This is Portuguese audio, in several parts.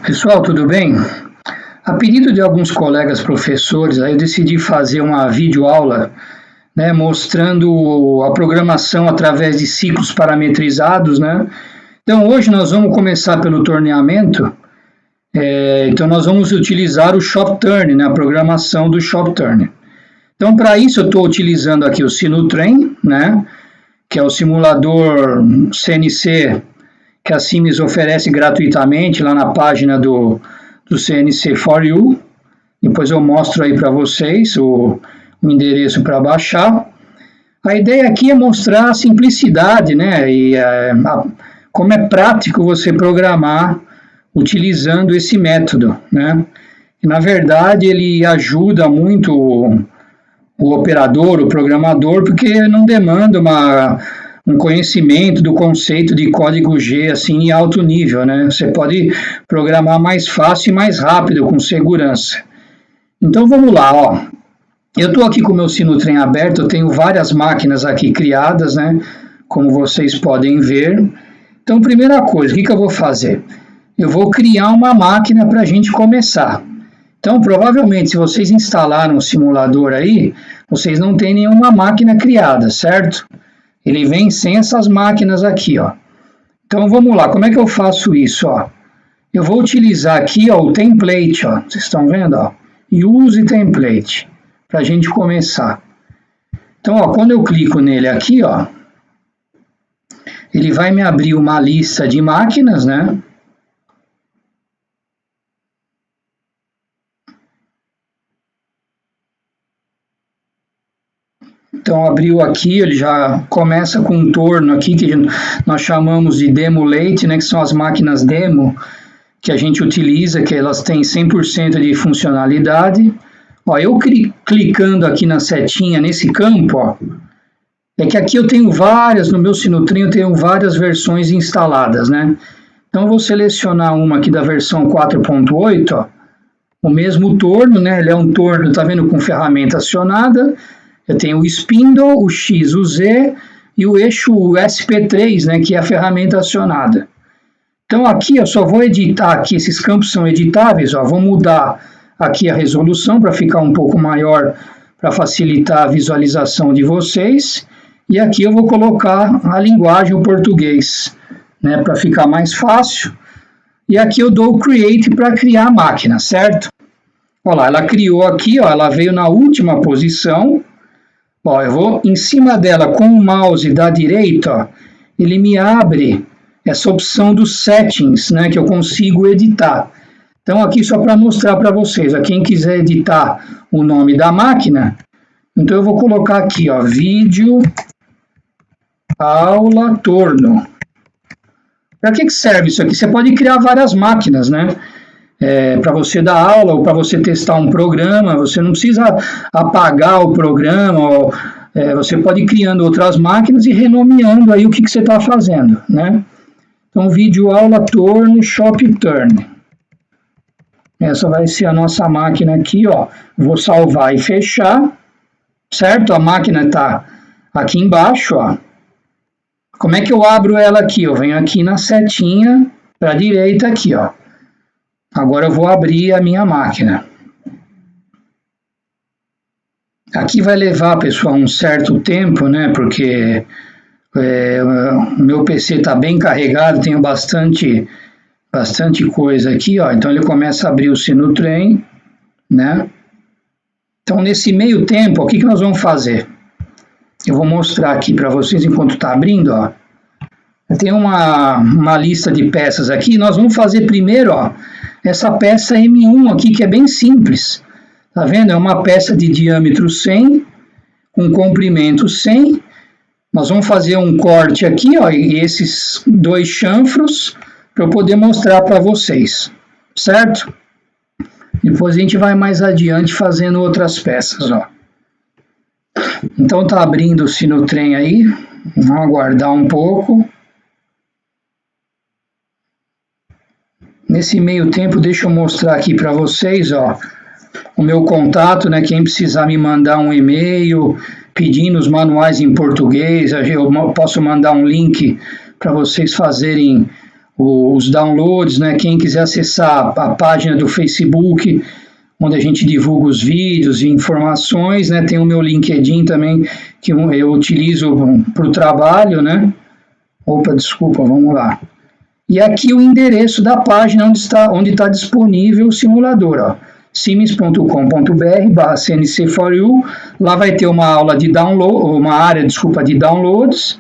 Pessoal, tudo bem? A pedido de alguns colegas professores, aí eu decidi fazer uma videoaula, né, mostrando a programação através de ciclos parametrizados, né? Então, hoje nós vamos começar pelo torneamento. Então, nós vamos utilizar o ShopTurn, né, a programação do ShopTurn. Então, para isso, eu estou utilizando aqui o Sinutrain, né, que é o simulador CNC que a Siemens oferece gratuitamente lá na página do CNC for You. Depois eu mostro aí para vocês o endereço para baixar. A ideia aqui é mostrar a simplicidade, né, e como é prático você programar utilizando esse método, né. E, na verdade, ele ajuda muito o operador, o programador, porque não demanda um conhecimento do conceito de código G assim em alto nível, né? Você pode programar mais fácil e mais rápido, com segurança. Então vamos lá, ó. Eu estou aqui com o meu Sinutrain aberto, eu tenho várias máquinas aqui criadas, né? Como vocês podem ver. Então, primeira coisa, o que eu vou fazer? Eu vou criar uma máquina para a gente começar. Então, provavelmente, se vocês instalaram o simulador aí, vocês não têm nenhuma máquina criada, certo? Ele vem sem essas máquinas aqui, ó. Então, vamos lá. Como é que eu faço isso, ó? Eu vou utilizar aqui, ó, o template, ó. Vocês estão vendo, ó? Use template, para a gente começar. Então, ó, quando eu clico nele aqui, ó, ele vai me abrir uma lista de máquinas, né? Então, abriu aqui, ele já começa com um torno aqui, que nós chamamos de demo late, né, que são as máquinas demo que a gente utiliza, que elas têm 100% de funcionalidade. Ó, eu clicando aqui na setinha, nesse campo, ó, é que aqui eu tenho várias, no meu Sinutrain eu tenho várias versões instaladas, né? Então, eu vou selecionar uma aqui da versão 4.8, ó, o mesmo torno, né, ele é um torno, tá vendo, com ferramenta acionada. Eu tenho o spindle, o X, o Z e o eixo SP3, né, que é a ferramenta acionada. Então aqui eu só vou editar, aqui esses campos são editáveis, ó, vou mudar aqui a resolução para ficar um pouco maior, para facilitar a visualização de vocês. E aqui eu vou colocar a linguagem, o português, né, para ficar mais fácil. E aqui eu dou o Create para criar a máquina, certo? Olha lá, ela criou aqui, ó, ela veio na última posição. Ó, eu vou em cima dela com o mouse da direita, ó, ele me abre essa opção dos settings, né, que eu consigo editar. Então, aqui só para mostrar para vocês, ó, quem quiser editar o nome da máquina, então eu vou colocar aqui, ó, vídeo aula torno. Para que serve isso aqui? Você pode criar várias máquinas, né? Para você dar aula ou para você testar um programa, você não precisa apagar o programa, ou, você pode ir criando outras máquinas e renomeando aí o que você está fazendo, né? Então, vídeo aula torno ShopTurn. Essa vai ser a nossa máquina aqui, ó. Vou salvar e fechar, certo? A máquina está aqui embaixo, ó. Como é que eu abro ela aqui? Eu venho aqui na setinha para a direita aqui, ó. Agora eu vou abrir a minha máquina. Aqui vai levar, pessoal, um certo tempo, né? Porque o meu PC está bem carregado, tenho bastante coisa aqui, ó. Então ele começa a abrir o Sinutrain, né? Então nesse meio tempo, o que nós vamos fazer? Eu vou mostrar aqui para vocês enquanto está abrindo, ó. Eu tenho uma lista de peças aqui. Nós vamos fazer primeiro, ó, essa peça M1 aqui, que é bem simples. Tá vendo? É uma peça de diâmetro 100, com comprimento 100. Nós vamos fazer um corte aqui, ó, e esses dois chanfros, para eu poder mostrar para vocês, certo? Depois a gente vai mais adiante fazendo outras peças, ó. Então tá abrindo o Sinutrain aí. Vamos aguardar um pouco. Nesse meio tempo, deixa eu mostrar aqui para vocês, ó, o meu contato, né? Quem precisar me mandar um e-mail pedindo os manuais em português, eu posso mandar um link para vocês fazerem os downloads, né? Quem quiser acessar a página do Facebook, onde a gente divulga os vídeos e informações, né? Tem o meu LinkedIn também, que eu utilizo para o trabalho, né? Opa, desculpa, vamos lá. E aqui o endereço da página onde está disponível o simulador, ó. siemens.com.br/cnc4u. Lá vai ter uma aula de download, uma área, desculpa, de downloads,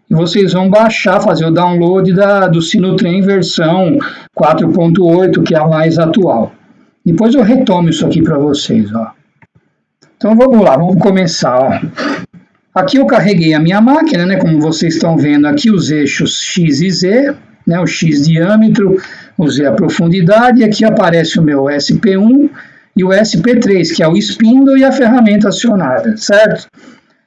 e vocês vão baixar, fazer o download do Sinotrem versão 4.8, que é a mais atual. Depois eu retomo isso aqui para vocês, ó. Então vamos lá, vamos começar, ó. Aqui eu carreguei a minha máquina, né? Como vocês estão vendo aqui, os eixos X e Z, né? O X diâmetro, o Z a profundidade, e aqui aparece o meu SP1 e o SP3, que é o spindle e a ferramenta acionada, certo?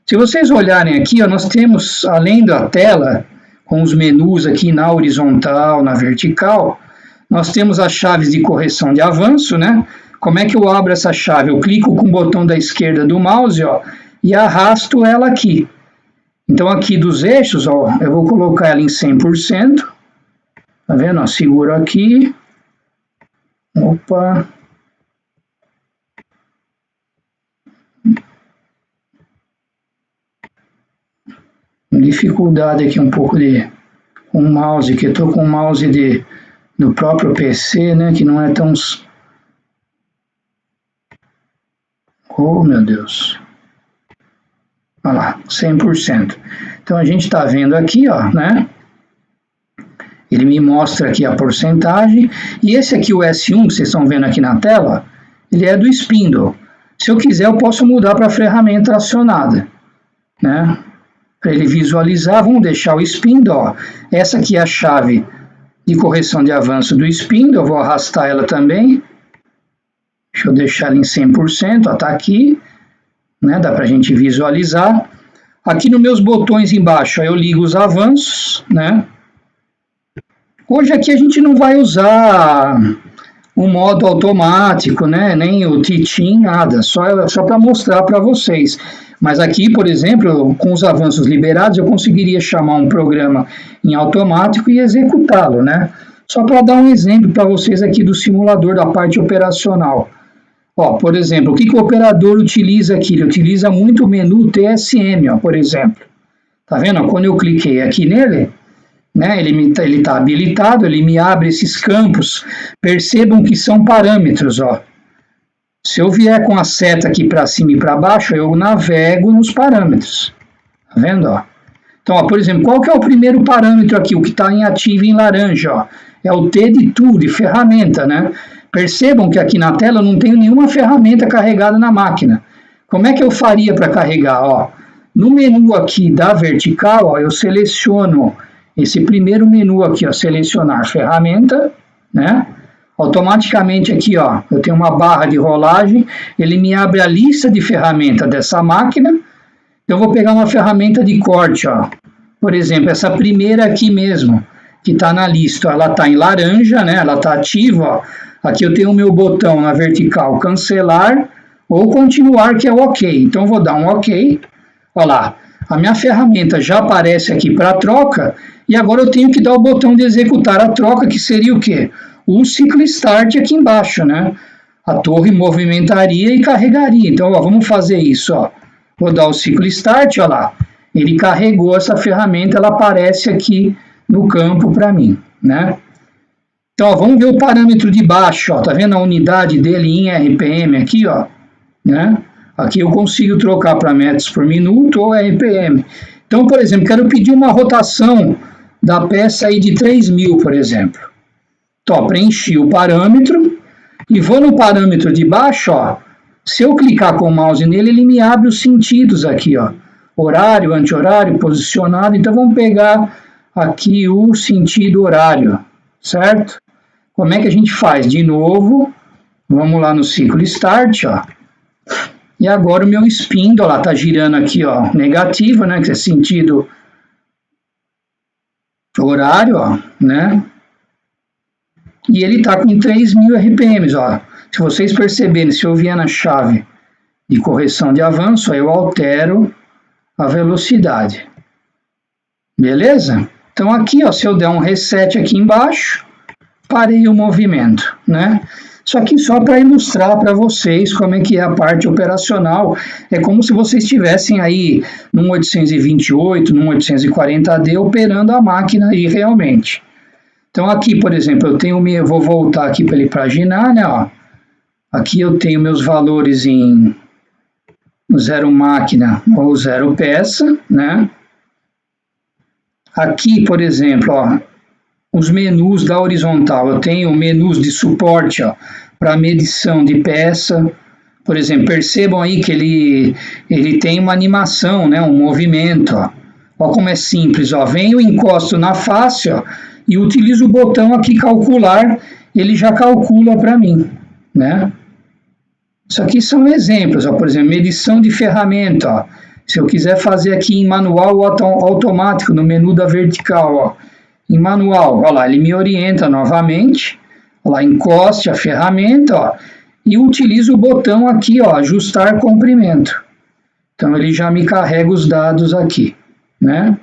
Se vocês olharem aqui, ó, nós temos, além da tela, com os menus aqui na horizontal, na vertical, nós temos as chaves de correção de avanço, né? Como é que eu abro essa chave? Eu clico com o botão da esquerda do mouse, ó, e arrasto ela aqui. Então, aqui dos eixos, ó, eu vou colocar ela em 100%. Tá vendo? Ó, seguro aqui. Opa. Dificuldade aqui um pouco com o mouse, que eu tô com o mouse do próprio PC, né? Que não é tão... Oh, meu Deus. Olha lá, 100%. Então, a gente está vendo aqui, ó, né? Ele me mostra aqui a porcentagem. E esse aqui, o S1, que vocês estão vendo aqui na tela, ele é do spindle. Se eu quiser, eu posso mudar para a ferramenta acionada, né? Para ele visualizar, vamos deixar o spindle, ó. Essa aqui é a chave de correção de avanço do spindle, eu vou arrastar ela também. Deixa eu deixar ela em 100%, ó, tá aqui, né? Dá para a gente visualizar. Aqui nos meus botões embaixo, ó, eu ligo os avanços, né? Hoje aqui a gente não vai usar o modo automático, né? Nem o Titim, nada, só para mostrar para vocês. Mas aqui, por exemplo, com os avanços liberados, eu conseguiria chamar um programa em automático e executá-lo, né? Só para dar um exemplo para vocês aqui do simulador da parte operacional. Ó, por exemplo, o que o operador utiliza aqui? Ele utiliza muito o menu TSM, ó, por exemplo. Tá vendo? Quando eu cliquei aqui nele, né, ele está habilitado, ele me abre esses campos. Percebam que são parâmetros, ó. Se eu vier com a seta aqui para cima e para baixo, eu navego nos parâmetros. Tá vendo? Ó? Então, ó, por exemplo, qual que é o primeiro parâmetro aqui? O que está em ativo em laranja, ó? É o T de tool, de ferramenta, né? Percebam que aqui na tela eu não tenho nenhuma ferramenta carregada na máquina. Como é que eu faria para carregar? Ó, no menu aqui da vertical, ó, eu seleciono esse primeiro menu aqui, ó, selecionar ferramenta, né? Automaticamente aqui, ó, eu tenho uma barra de rolagem, ele me abre a lista de ferramenta dessa máquina. Eu vou pegar uma ferramenta de corte, ó. Por exemplo, essa primeira aqui mesmo, que está na lista, ela está em laranja, né? Ela está ativa, ó. Aqui eu tenho o meu botão na vertical, cancelar ou continuar, que é o OK. Então, eu vou dar um OK. Olha lá, a minha ferramenta já aparece aqui para troca, e agora eu tenho que dar o botão de executar a troca, que seria o quê? O ciclo start aqui embaixo, né? A torre movimentaria e carregaria. Então, ó, vamos fazer isso, ó. Vou dar o ciclo start, ó lá. Ele carregou essa ferramenta, ela aparece aqui no campo para mim, né? Então, ó, vamos ver o parâmetro de baixo, ó. Tá vendo a unidade dele em RPM aqui, ó, né? Aqui eu consigo trocar para metros por minuto ou RPM. Então, por exemplo, quero pedir uma rotação da peça aí de 3.000, por exemplo. Então, ó, preenchi o parâmetro e vou no parâmetro de baixo, ó. Se eu clicar com o mouse nele, ele me abre os sentidos aqui, ó. Horário, anti-horário, posicionado. Então, vamos pegar aqui o sentido horário, certo? Como é que a gente faz? De novo, vamos lá no ciclo start, ó. E agora o meu spindle lá tá girando aqui, ó, negativo, né, que é sentido horário, ó, né? E ele tá com 3.000 RPMs, ó. Se vocês perceberem, se eu vier na chave de correção de avanço, aí eu altero a velocidade. Beleza? Então aqui, ó, se eu der um reset aqui embaixo, parei o movimento, né? Isso aqui só para ilustrar para vocês como é que é a parte operacional. É como se vocês estivessem aí num 828, num 840D operando a máquina aí realmente. Então aqui, por exemplo, eu vou voltar aqui para ele paginar, né? Ó. Aqui eu tenho meus valores em 0 máquina ou 0 peça, né? Aqui, por exemplo, ó, os menus da horizontal, eu tenho menus de suporte para medição de peça. Por exemplo, percebam aí que ele tem uma animação, né, um movimento. Olha como é simples. Ó. Venho, encosto na face e utilizo o botão aqui calcular, ele já calcula para mim. Né? Isso aqui são exemplos. Ó. Por exemplo, medição de ferramenta. Ó. Se eu quiser fazer aqui em manual ou automático, no menu da vertical, ó, em manual, olha lá, ele me orienta novamente, olha lá, encoste a ferramenta, ó, e utilizo o botão aqui, ó, ajustar comprimento. Então, ele já me carrega os dados aqui, né?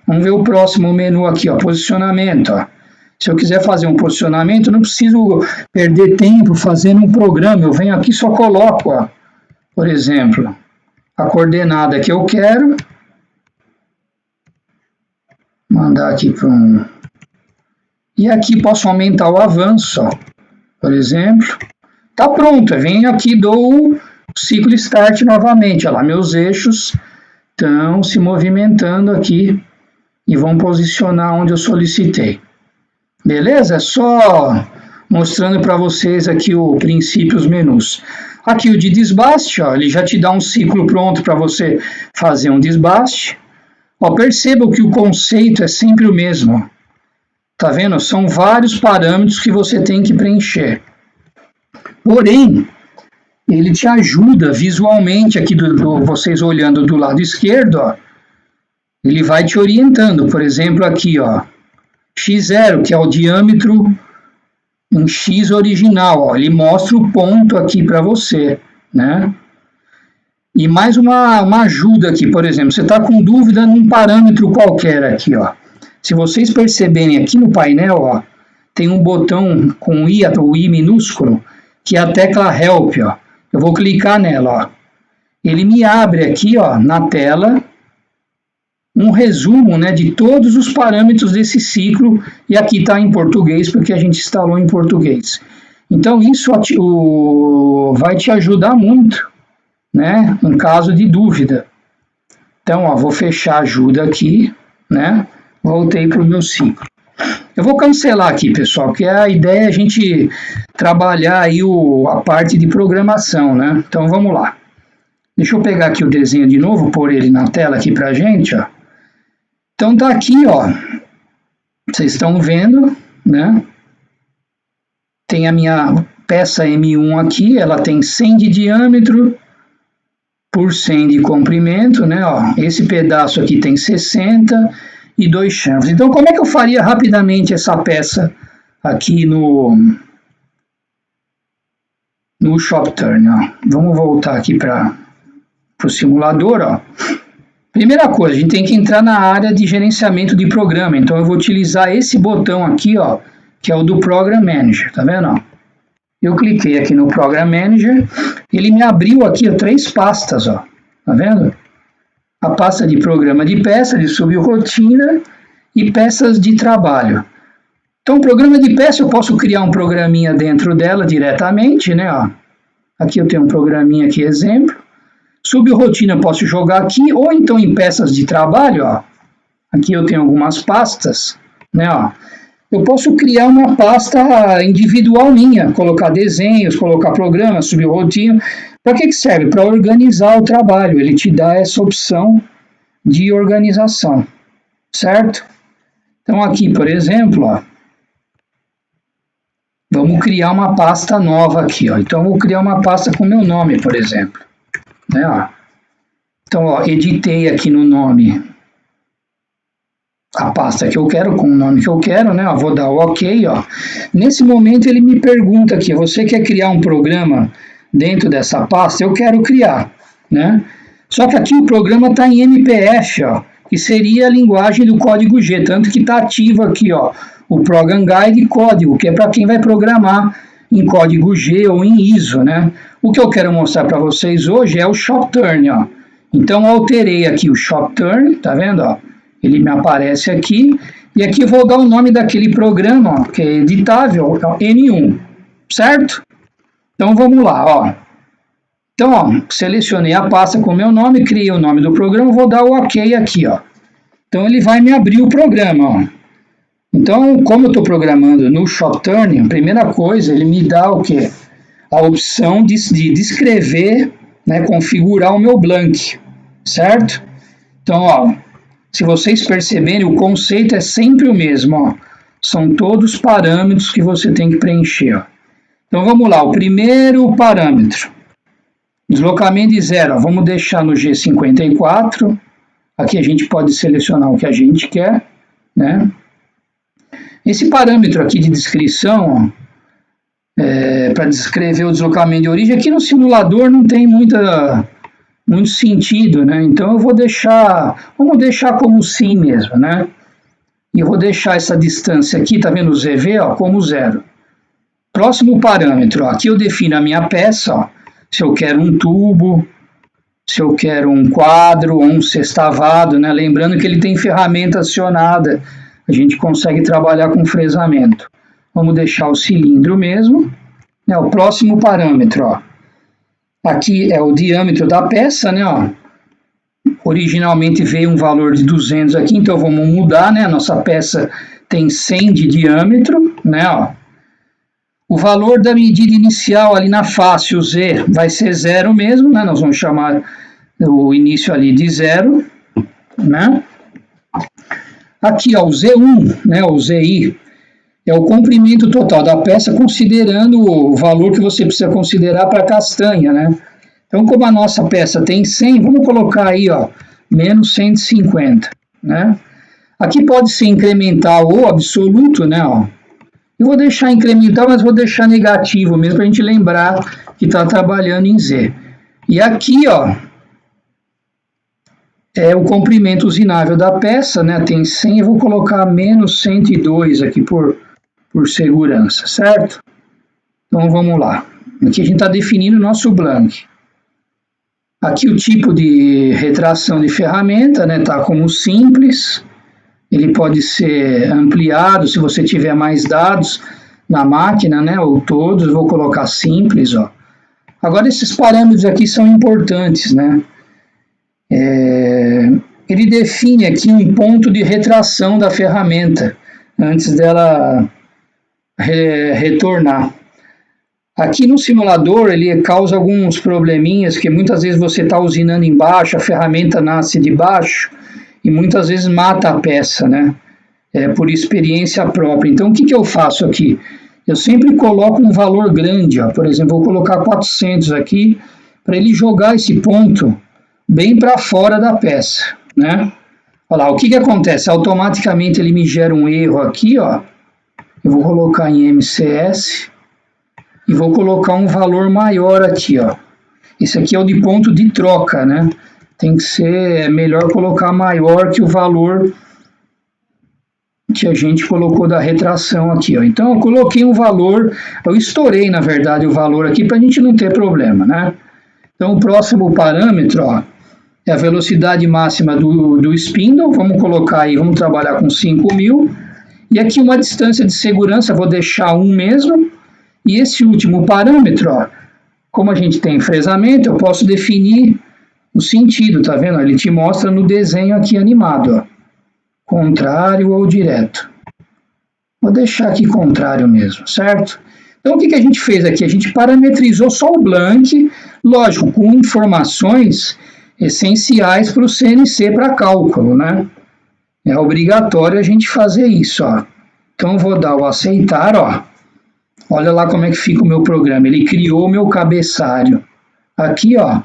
Vamos ver o próximo menu aqui, ó, posicionamento, ó. Se eu quiser fazer um posicionamento, não preciso perder tempo fazendo um programa, eu venho aqui e só coloco, ó, por exemplo, a coordenada que eu quero, mandar aqui para um... E aqui posso aumentar o avanço, ó, por exemplo. Tá pronto, eu venho aqui, dou o ciclo start novamente, olha lá, meus eixos estão se movimentando aqui e vão posicionar onde eu solicitei. Beleza? É só mostrando para vocês aqui o princípio, os menus. Aqui o de desbaste, ó, ele já te dá um ciclo pronto para você fazer um desbaste. Ó, perceba que o conceito é sempre o mesmo. Tá vendo? São vários parâmetros que você tem que preencher. Porém, ele te ajuda visualmente aqui, vocês olhando do lado esquerdo, ó, ele vai te orientando. Por exemplo, aqui, ó, x0, que é o diâmetro em x original, ó, ele mostra o ponto aqui para você, né? E mais uma ajuda aqui, por exemplo, você está com dúvida num parâmetro qualquer aqui, ó. Se vocês perceberem aqui no painel, ó, tem um botão com I, o I minúsculo, que é a tecla Help, ó. Eu vou clicar nela, ó. Ele me abre aqui, ó, na tela, um resumo, né, de todos os parâmetros desse ciclo, e aqui está em português, porque a gente instalou em português. Então, isso vai te ajudar muito, né, em caso de dúvida. Então, ó, vou fechar ajuda aqui, né, voltei para o meu ciclo. Eu vou cancelar aqui, pessoal, porque a ideia é a gente trabalhar aí a parte de programação, né? Então, vamos lá. Deixa eu pegar aqui o desenho de novo, pôr ele na tela aqui pra gente, ó. Então, tá aqui, ó. Vocês estão vendo, né? Tem a minha peça M1 aqui, ela tem 100 de diâmetro por 100 de comprimento, né? Ó, esse pedaço aqui tem 60 e 2 chanfres. Então, como é que eu faria rapidamente essa peça aqui no Shop Turn? Ó? Vamos voltar aqui para o simulador. Ó. Primeira coisa, a gente tem que entrar na área de gerenciamento de programa. Então, eu vou utilizar esse botão aqui, ó, que é o do Program Manager. Tá vendo? Ó? Eu cliquei aqui no Program Manager, ele me abriu aqui 3 pastas. Ó. Tá vendo? A pasta de programa de peça, de subrrotina e peças de trabalho. Então, programa de peça, eu posso criar um programinha dentro dela diretamente, né? Ó. Aqui eu tenho um programinha aqui, exemplo. Subrrotina eu posso jogar aqui, ou então em peças de trabalho, ó. Aqui eu tenho algumas pastas, né? Ó. Eu posso criar uma pasta individual minha, colocar desenhos, colocar programas, subrrotina. Para que serve? Para organizar o trabalho. Ele te dá essa opção de organização, certo? Então aqui, por exemplo, ó, vamos criar uma pasta nova aqui. Ó. Então, eu vou criar uma pasta com meu nome, por exemplo. Né, ó. Então, ó, editei aqui no nome a pasta que eu quero, com o nome que eu quero, né? Ó, vou dar o OK. Ó. Nesse momento, ele me pergunta aqui, você quer criar um programa dentro dessa pasta? Eu quero criar, né? Só que aqui o programa está em MPF, ó. que seria a linguagem do código G, tanto que está ativo aqui, ó, o Program Guide código, que é para quem vai programar em código G ou em ISO, né? O que eu quero mostrar para vocês hoje é o Shop Turn, ó. Então, eu alterei aqui o Shop Turn, tá vendo, ó? Ele me aparece aqui, e aqui eu vou dar o nome daquele programa, ó, que é editável, N1, certo? Então, vamos lá, ó. Então, ó, selecionei a pasta com o meu nome, criei o nome do programa, vou dar o OK aqui, ó. Então, ele vai me abrir o programa, ó. Então, como eu estou programando no Shop Turn, a primeira coisa, ele me dá o quê? A opção de descrever, né, configurar o meu blank, certo? Então, ó, se vocês perceberem, o conceito é sempre o mesmo, ó. São todos parâmetros que você tem que preencher, ó. Então, vamos lá, o primeiro parâmetro. Deslocamento de 0, vamos deixar no G54. Aqui a gente pode selecionar o que a gente quer, né? Esse parâmetro aqui de descrição, para descrever o deslocamento de origem, aqui no simulador não tem muito sentido, né? Então eu vou deixar, vamos deixar como sim mesmo, né? E eu vou deixar essa distância aqui, tá vendo o ZV, ó, como 0. Próximo parâmetro, ó, aqui eu defino a minha peça, ó, se eu quero um tubo, se eu quero um quadro ou um sextavado, né? Lembrando que ele tem ferramenta acionada, a gente consegue trabalhar com fresamento. Vamos deixar o cilindro mesmo. Né? O próximo parâmetro, ó. Aqui é o diâmetro da peça, né? Ó. Originalmente veio um valor de 200 aqui, então vamos mudar, né? A nossa peça tem 100 de diâmetro, né? Ó. O valor da medida inicial ali na face, o Z, vai ser 0 mesmo, né? Nós vamos chamar o início ali de 0, né? Aqui, ó, o Z1, né, o ZI, é o comprimento total da peça, considerando o valor que você precisa considerar para a castanha, né? Então, como a nossa peça tem 100, vamos colocar aí, ó, menos 150, né? Aqui pode ser incremental ou absoluto, né, ó. Eu vou deixar incremental, mas vou deixar negativo mesmo, para a gente lembrar que está trabalhando em Z. E aqui, ó, é o comprimento usinável da peça, né? Tem 100, eu vou colocar menos 102 aqui por segurança, certo? Então vamos lá. Aqui a gente está definindo o nosso blank. Aqui o tipo de retração de ferramenta, né? Tá como simples. Ele pode ser ampliado se você tiver mais dados na máquina, né? Ou todos, eu vou colocar simples, ó. Agora esses parâmetros aqui são importantes, né? Ele define aqui um ponto de retração da ferramenta antes dela retornar. Aqui no simulador ele causa alguns probleminhas, que muitas vezes você está usinando embaixo, a ferramenta nasce de baixo e muitas vezes mata a peça, né? Por experiência própria. Então o que eu faço aqui? Eu sempre coloco um valor grande, ó. Por exemplo, vou colocar 400 aqui para ele jogar esse ponto bem para fora da peça, né? Olha lá, o que acontece? Automaticamente ele me gera um erro aqui, ó. Eu vou colocar em MCS e vou colocar um valor maior aqui, ó. Esse aqui é o de ponto de troca, né? Tem que ser melhor colocar maior que o valor que a gente colocou da retração aqui, ó. Então eu coloquei um valor, eu estourei na verdade o valor aqui para a gente não ter problema, né? Então o próximo parâmetro, ó, é a velocidade máxima do spindle, vamos colocar aí, vamos trabalhar com 5.000, e aqui uma distância de segurança, vou deixar 1 mesmo, e esse último parâmetro, ó, como a gente tem fresamento, eu posso definir o sentido, tá vendo? Ele te mostra no desenho aqui animado, ó, contrário ou direto. Vou deixar aqui contrário mesmo, certo? Então o que a gente fez aqui? A gente parametrizou só o blank, lógico, com informações essenciais para o CNC para cálculo, né? É obrigatório a gente fazer isso, ó. Então, vou dar o aceitar, ó. Olha lá como é que fica o meu programa. Ele criou o meu cabeçalho. Aqui, ó,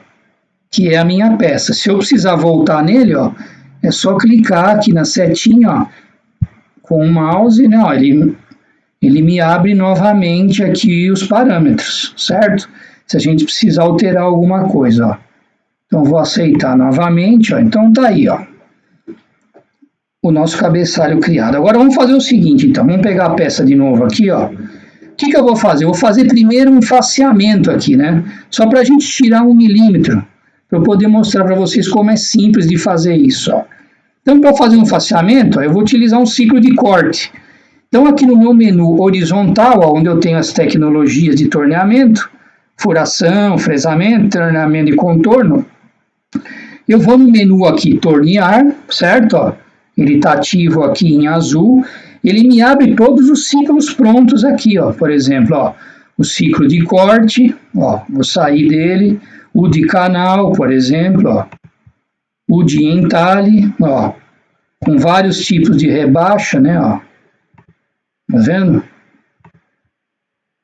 que é a minha peça. Se eu precisar voltar nele, ó, é só clicar aqui na setinha, ó, com o mouse, né, ó, ele me abre novamente aqui os parâmetros, certo? Se a gente precisar alterar alguma coisa, ó. Então, vou aceitar novamente, ó. Então, tá aí, ó. o nosso cabeçalho criado. Agora vamos fazer o seguinte, então, vamos pegar a peça de novo aqui, ó. O que eu vou fazer? Eu vou fazer primeiro um faceamento aqui, né? Só para a gente tirar 1 milímetro, para eu poder mostrar para vocês como é simples de fazer isso, ó. Então, para fazer um faceamento, ó, eu vou utilizar um ciclo de corte. Então, aqui no meu menu horizontal, ó, onde eu tenho as tecnologias de torneamento, furação, fresamento, torneamento e contorno, eu vou no menu aqui, tornear, certo? Ó, ele está ativo aqui em azul. Ele me abre todos os ciclos prontos aqui, ó. Por exemplo, ó, o ciclo de corte, ó, vou sair dele. O de canal, por exemplo, ó. O de entalhe, ó, com vários tipos de rebaixa, né, ó. Tá vendo?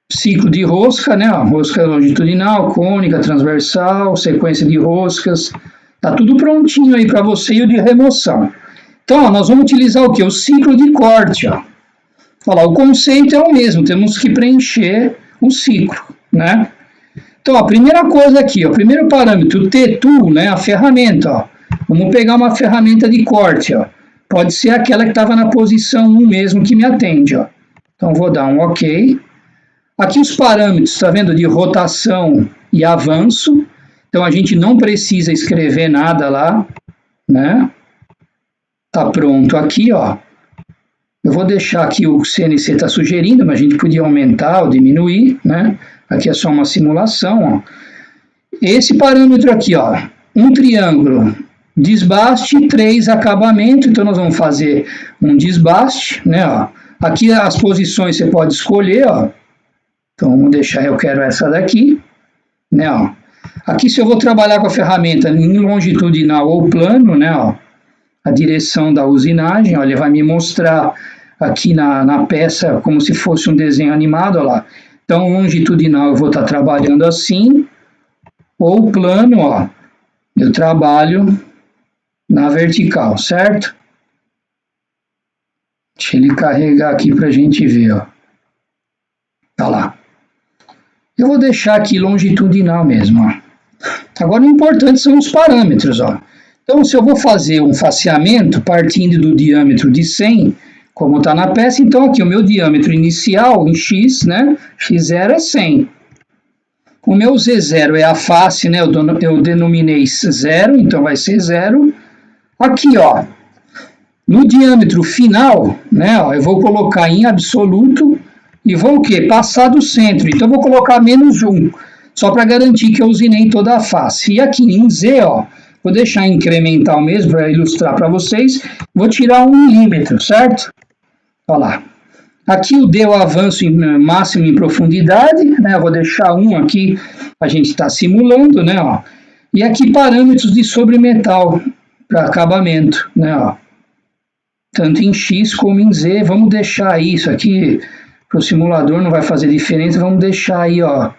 Ciclo de rosca, né, ó, rosca longitudinal, cônica, transversal, sequência de roscas. Tá tudo prontinho aí para você e o de remoção. Então, ó, nós vamos utilizar o que? O ciclo de corte, ó. Olha lá, o conceito é o mesmo, temos que preencher o ciclo, né? Então, a primeira coisa aqui, ó, o primeiro parâmetro, o T-Tool, né, a ferramenta, ó. Vamos pegar uma ferramenta de corte, ó. Pode ser aquela que estava na posição 1 mesmo que me atende, ó. Então, vou dar um OK. Aqui os parâmetros, tá vendo, de rotação e avanço. Então, a gente não precisa escrever nada lá, né? Tá pronto aqui, ó. Eu vou deixar aqui o CNC está sugerindo, mas a gente podia aumentar ou diminuir, né? Aqui é só uma simulação, ó. Esse parâmetro aqui, ó, um triângulo, desbaste, 3 acabamento, então nós vamos fazer um desbaste, né, ó. Aqui as posições você pode escolher, ó. Então vamos deixar, eu quero essa daqui, né, ó. Aqui se eu vou trabalhar com a ferramenta em longitudinal ou plano, né, ó, a direção da usinagem, ó, ele vai me mostrar aqui na peça como se fosse um desenho animado, ó lá. Então, longitudinal eu vou estar trabalhando assim, ou plano, ó, eu trabalho na vertical, certo? Deixa ele carregar aqui para a gente ver, ó. Tá lá. Eu vou deixar aqui longitudinal mesmo, ó. Agora o importante são os parâmetros, ó. Então, se eu vou fazer um faceamento partindo do diâmetro de 100, como está na peça, então aqui o meu diâmetro inicial em x, né? x0 é 100. O meu Z0 é a face, né? Eu denominei 0, então vai ser 0. Aqui, ó, no diâmetro final, né? Ó, eu vou colocar em absoluto e vou o quê? Passar do centro. Então, eu vou colocar menos 1, só para garantir que eu usinei toda a face. E aqui em Z, ó, vou deixar incremental mesmo para ilustrar para vocês. Vou tirar 1 milímetro, certo? Olha lá. Aqui o D, o avanço máximo em profundidade, né? Eu vou deixar 1 aqui, a gente está simulando, né? Ó. E aqui parâmetros de sobremetal para acabamento, né? Ó. Tanto em X como em Z. Vamos deixar isso aqui, para o simulador não vai fazer diferença, vamos deixar aí, ó,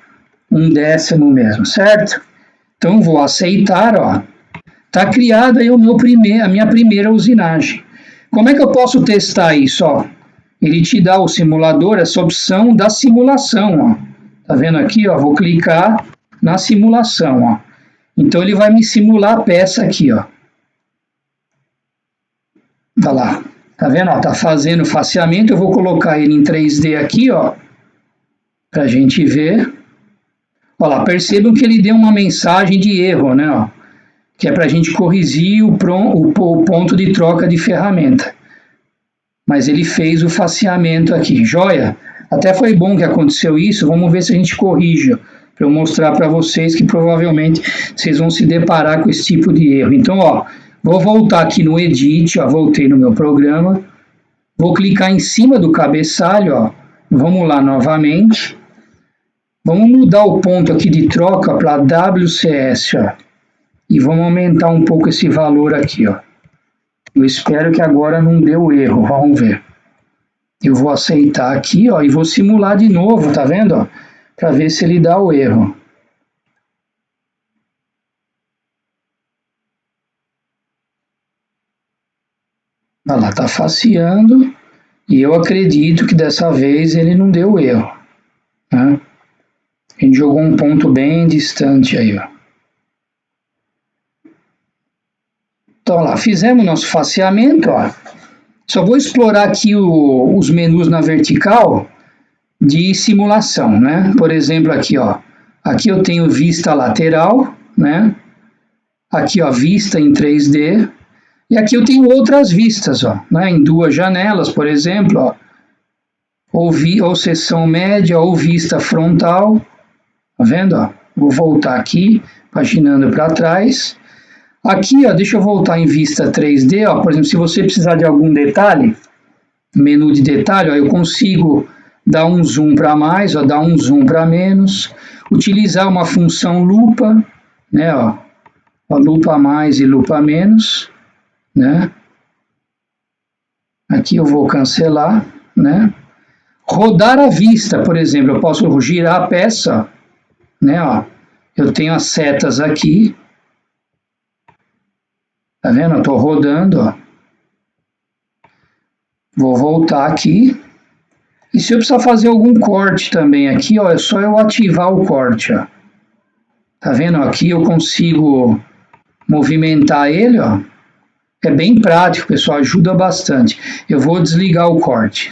1/10 mesmo, certo? Então vou aceitar, ó. Tá criada aí a minha primeira usinagem. Como é que eu posso testar isso, ó? Ele te dá o simulador, essa opção da simulação, ó. Tá vendo aqui, ó? Vou clicar na simulação, ó. Então ele vai me simular a peça aqui, ó. Tá lá. Tá vendo, ó? Tá fazendo o faceamento, eu vou colocar ele em 3D aqui, ó, pra gente ver. Ó lá, percebam que ele deu uma mensagem de erro, né, ó, que é pra gente corrigir o ponto de troca de ferramenta. Mas ele fez o faceamento aqui, joia? Até foi bom que aconteceu isso, vamos ver se a gente corrige, para eu mostrar para vocês que provavelmente vocês vão se deparar com esse tipo de erro. Então, ó, vou voltar aqui no Edit, ó, voltei no meu programa, vou clicar em cima do cabeçalho, ó, vamos lá novamente, vamos mudar o ponto aqui de troca para WCS, ó, e vamos aumentar um pouco esse valor aqui, ó. Eu espero que agora não deu erro, vamos ver. Eu vou aceitar aqui, ó, e vou simular de novo, tá vendo, ó, para ver se ele dá o erro. Olha lá, tá faceando, e eu acredito que dessa vez ele não deu erro, né? A gente jogou um ponto bem distante aí, ó. Então lá, fizemos nosso faceamento, ó. Só vou explorar aqui os menus na vertical de simulação, né? Por exemplo, aqui, ó. Aqui eu tenho vista lateral, né? Aqui, ó, vista em 3D. E aqui eu tenho outras vistas, ó, né? Em duas janelas, por exemplo, ó. Ou seção média, ou vista frontal. Tá vendo, ó? Vou voltar aqui, paginando para trás. Aqui, ó, deixa eu voltar em vista 3D, ó. Por exemplo, se você precisar de algum detalhe, menu de detalhe, ó, eu consigo dar um zoom para mais, ó, dar um zoom para menos, utilizar uma função lupa, né, ó, lupa mais e lupa menos, né? Aqui eu vou cancelar, né? Rodar a vista, por exemplo, eu posso girar a peça, né, ó. Eu tenho as setas aqui. Tá vendo? Eu estou rodando, ó. Vou voltar aqui. E se eu precisar fazer algum corte também aqui, ó, é só eu ativar o corte, ó. Tá vendo? Aqui eu consigo movimentar ele, ó. É bem prático, pessoal, ajuda bastante. Eu vou desligar o corte,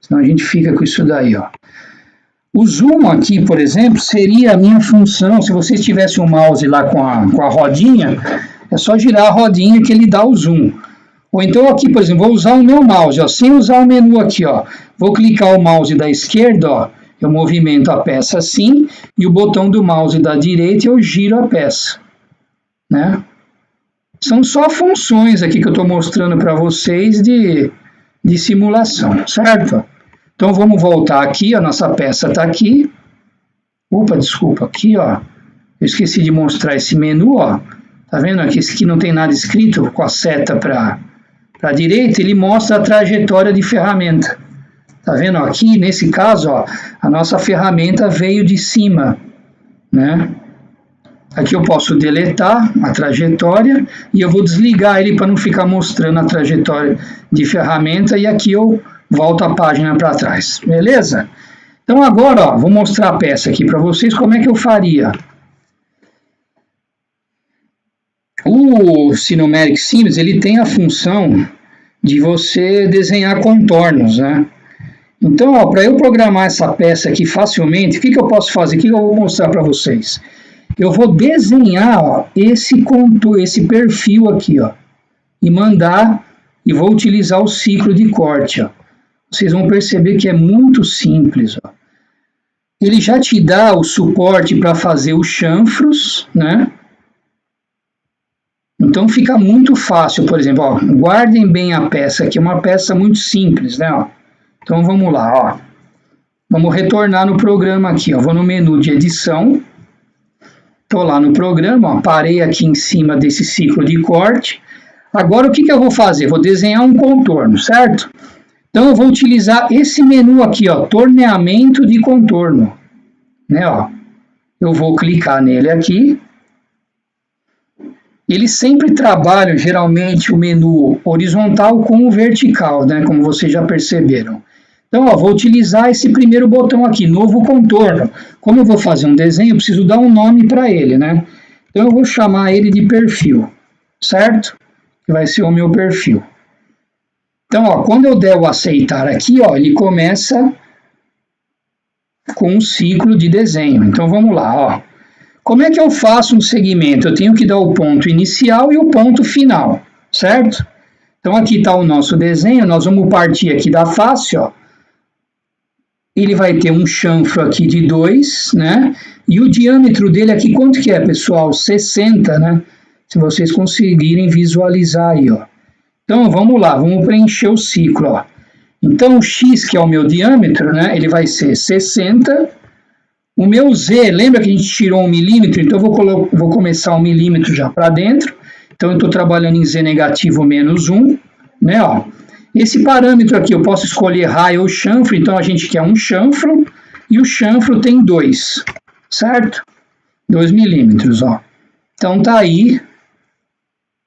senão a gente fica com isso daí, ó. O zoom aqui, por exemplo, seria a minha função. Se você tivesse um mouse lá com a rodinha, é só girar a rodinha que ele dá o zoom. Ou então aqui, por exemplo, vou usar o meu mouse, ó, sem usar o menu aqui, ó. Vou clicar o mouse da esquerda, ó, eu movimento a peça assim, e o botão do mouse da direita eu giro a peça, né? São só funções aqui que eu estou mostrando para vocês de simulação, certo? Então vamos voltar aqui, a nossa peça está aqui. Opa, desculpa, aqui, ó. Eu esqueci de mostrar esse menu, ó. Tá vendo aqui? Esse aqui não tem nada escrito, com a seta para a direita, ele mostra a trajetória de ferramenta. Tá vendo? Aqui, nesse caso, ó, a nossa ferramenta veio de cima, né? Aqui eu posso deletar a trajetória e eu vou desligar ele para não ficar mostrando a trajetória de ferramenta, e aqui eu volto a página para trás, beleza? Então agora, ó, vou mostrar a peça aqui para vocês, como é que eu faria. O Sinomeric Simples, ele tem a função de você desenhar contornos, né? Então, para eu programar essa peça aqui facilmente, o que eu posso fazer? O que eu vou mostrar para vocês? Eu vou desenhar, ó, esse contorno, esse perfil aqui, ó, e mandar, e vou utilizar o ciclo de corte, ó. Vocês vão perceber que é muito simples, ó. Ele já te dá o suporte para fazer os chanfros, né? Então fica muito fácil, por exemplo, ó, guardem bem a peça aqui, é uma peça muito simples, né? Ó. Então vamos lá, ó. Vamos retornar no programa aqui, ó. Vou no menu de edição, estou lá no programa, ó, parei aqui em cima desse ciclo de corte. Agora o que eu vou fazer? Vou desenhar um contorno, certo? Então eu vou utilizar esse menu aqui, ó, torneamento de contorno, né? Ó. Eu vou clicar nele aqui. Eles sempre trabalham, geralmente, o menu horizontal com o vertical, né? Como vocês já perceberam. Então, ó, vou utilizar esse primeiro botão aqui, novo contorno. Como eu vou fazer um desenho, eu preciso dar um nome para ele, né? Então, eu vou chamar ele de perfil, certo? Que vai ser o meu perfil. Então, ó, quando eu der o aceitar aqui, ó, ele começa com um ciclo de desenho. Então, vamos lá, ó. Como é que eu faço um segmento? Eu tenho que dar o ponto inicial e o ponto final, certo? Então, aqui está o nosso desenho, nós vamos partir aqui da face, ó. Ele vai ter um chanfro aqui de 2, né? E o diâmetro dele aqui, quanto que é, pessoal? 60, né? Se vocês conseguirem visualizar aí, ó. Então, vamos lá, vamos preencher o ciclo, ó. Então, o X, que é o meu diâmetro, né? Ele vai ser 60. O meu Z, lembra que a gente tirou 1 milímetro? Então, eu vou começar 1 milímetro já para dentro. Então, eu estou trabalhando em Z negativo menos 1, né? Ó. Esse parâmetro aqui, eu posso escolher raio ou chanfro. Então, a gente quer um chanfro e o chanfro tem 2, certo? 2 milímetros, ó. Então, tá aí.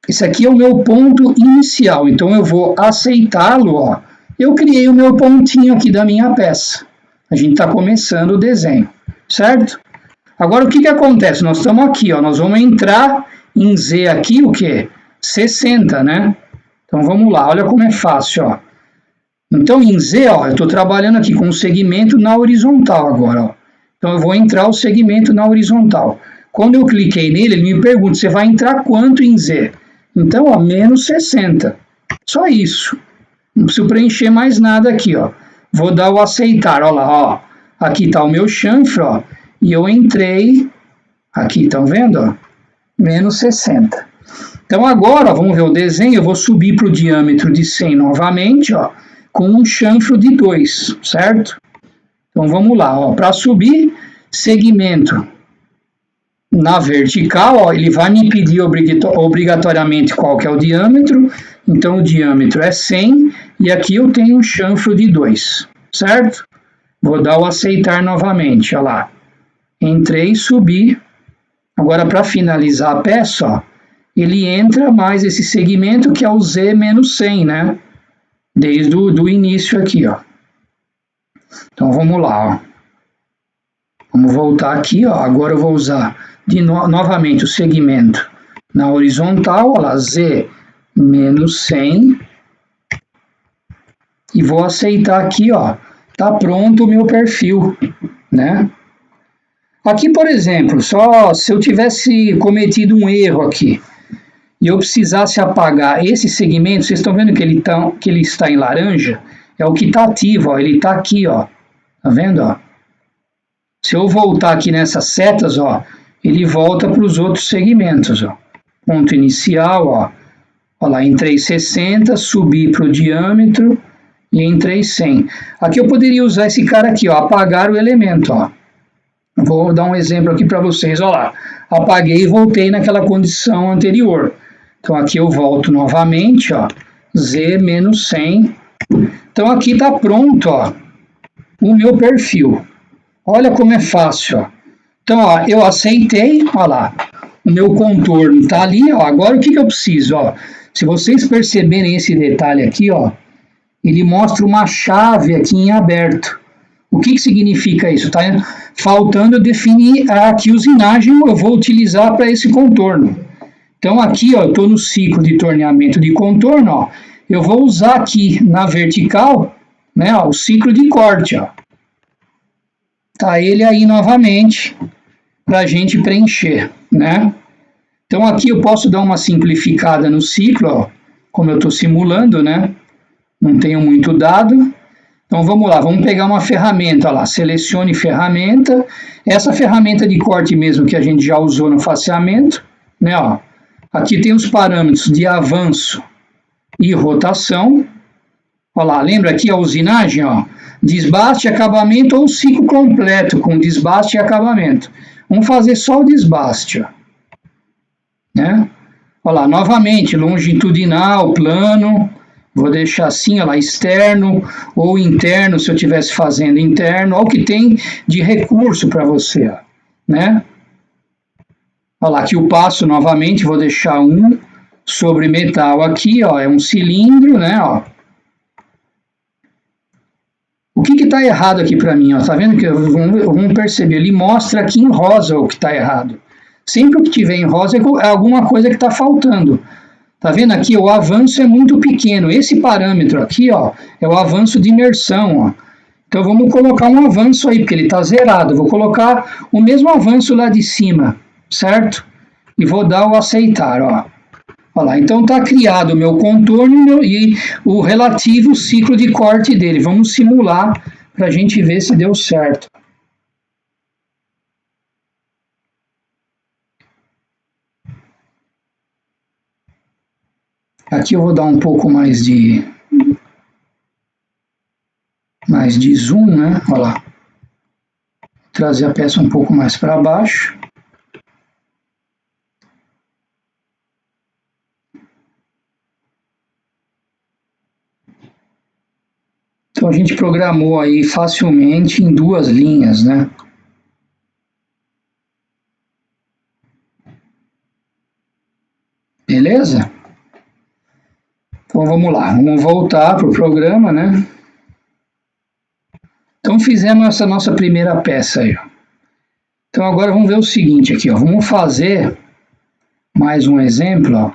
Esse aqui é o meu ponto inicial. Então, eu vou aceitá-lo, ó. Eu criei o meu pontinho aqui da minha peça. A gente está começando o desenho, certo? Agora, o que acontece? Nós estamos aqui, ó, nós vamos entrar em Z aqui, o quê? 60, né? Então, vamos lá, olha como é fácil, ó. Então, em Z, ó, eu estou trabalhando aqui com o segmento na horizontal agora. Ó. Então, eu vou entrar o segmento na horizontal. Quando eu cliquei nele, ele me pergunta, você vai entrar quanto em Z? Então, ó, menos 60. Só isso. Não preciso preencher mais nada aqui, ó. Vou dar o aceitar, ó lá, ó. Aqui está o meu chanfre, ó. E eu entrei, aqui, estão vendo, ó? Menos 60. Então, agora, ó, vamos ver o desenho, eu vou subir para o diâmetro de 100 novamente, ó, com um chanfro de 2, certo? Então, vamos lá, ó. Para subir, segmento na vertical, ó, ele vai me pedir obrigatoriamente qual que é o diâmetro. Então, o diâmetro é 100 e aqui eu tenho um chanfro de 2, certo? Vou dar o aceitar novamente, ó lá. Entrei e subi. Agora, para finalizar a peça, ó, ele entra mais esse segmento que é o Z menos 100, né? Desde o início aqui, ó. Então, vamos lá, ó. Vamos voltar aqui, ó. Agora eu vou usar novamente o segmento na horizontal, ó lá, Z menos 100. E vou aceitar aqui, ó. Tá pronto o meu perfil, né? Aqui, por exemplo, só se eu tivesse cometido um erro aqui e eu precisasse apagar esse segmento, vocês estão vendo que ele está em laranja? É o que está ativo, ó. Ele está aqui, ó. Tá vendo, ó? Se eu voltar aqui nessas setas, ó, ele volta para os outros segmentos, ó. Ponto inicial, ó. Ó lá, entrei 60, subi para o diâmetro e entrei 100. Aqui eu poderia usar esse cara aqui, ó, apagar o elemento, ó. Vou dar um exemplo aqui para vocês, ó lá. Apaguei e voltei naquela condição anterior. Então aqui eu volto novamente, ó, Z menos 100. Então aqui está pronto, ó, o meu perfil. Olha como é fácil, ó. Então, ó, eu aceitei, ó lá, o meu contorno está ali, ó. Agora o que eu preciso, ó? Se vocês perceberem esse detalhe aqui, ó, ele mostra uma chave aqui em aberto. O que significa isso? Está faltando eu definir que usinagem eu vou utilizar para esse contorno. Então aqui, ó, eu estou no ciclo de torneamento de contorno, ó, eu vou usar aqui na vertical, né, ó, o ciclo de corte, ó. Tá ele aí novamente para a gente preencher, né? Então aqui eu posso dar uma simplificada no ciclo, ó, como eu estou simulando, né? Não tenho muito dado. Então vamos lá, vamos pegar uma ferramenta, ó lá, selecione ferramenta, essa ferramenta de corte mesmo que a gente já usou no faceamento, né, ó. Aqui tem os parâmetros de avanço e rotação, ó lá, lembra aqui a usinagem, ó, desbaste, acabamento ou ciclo completo com desbaste e acabamento. Vamos fazer só o desbaste, ó, né? Ó lá, novamente, longitudinal, plano. Vou deixar assim, ó lá, externo ou interno, se eu estivesse fazendo interno. Olha o que tem de recurso para você, ó, né? Olha lá, aqui o passo novamente, vou deixar um sobre metal aqui, ó, é um cilindro, né, ó. O que está errado aqui para mim, ó? Tá vendo que vamos perceber, ele mostra aqui em rosa o que está errado. Sempre o que tiver em rosa é alguma coisa que está faltando. Tá vendo aqui? O avanço é muito pequeno. Esse parâmetro aqui, ó, é o avanço de imersão, ó. Então vamos colocar um avanço aí, porque ele está zerado. Vou colocar o mesmo avanço lá de cima, certo? E vou dar o aceitar, ó. Olha lá, então está criado o meu contorno e o relativo ciclo de corte dele. Vamos simular para a gente ver se deu certo. Aqui eu vou dar um pouco mais de zoom, né? Olha lá. Trazer a peça um pouco mais para baixo. Então a gente programou aí facilmente em 2 linhas, né? Beleza? Então vamos lá, vamos voltar para o programa, né? Então fizemos essa nossa primeira peça aí. Então agora vamos ver o seguinte aqui, ó. Vamos fazer mais um exemplo, ó.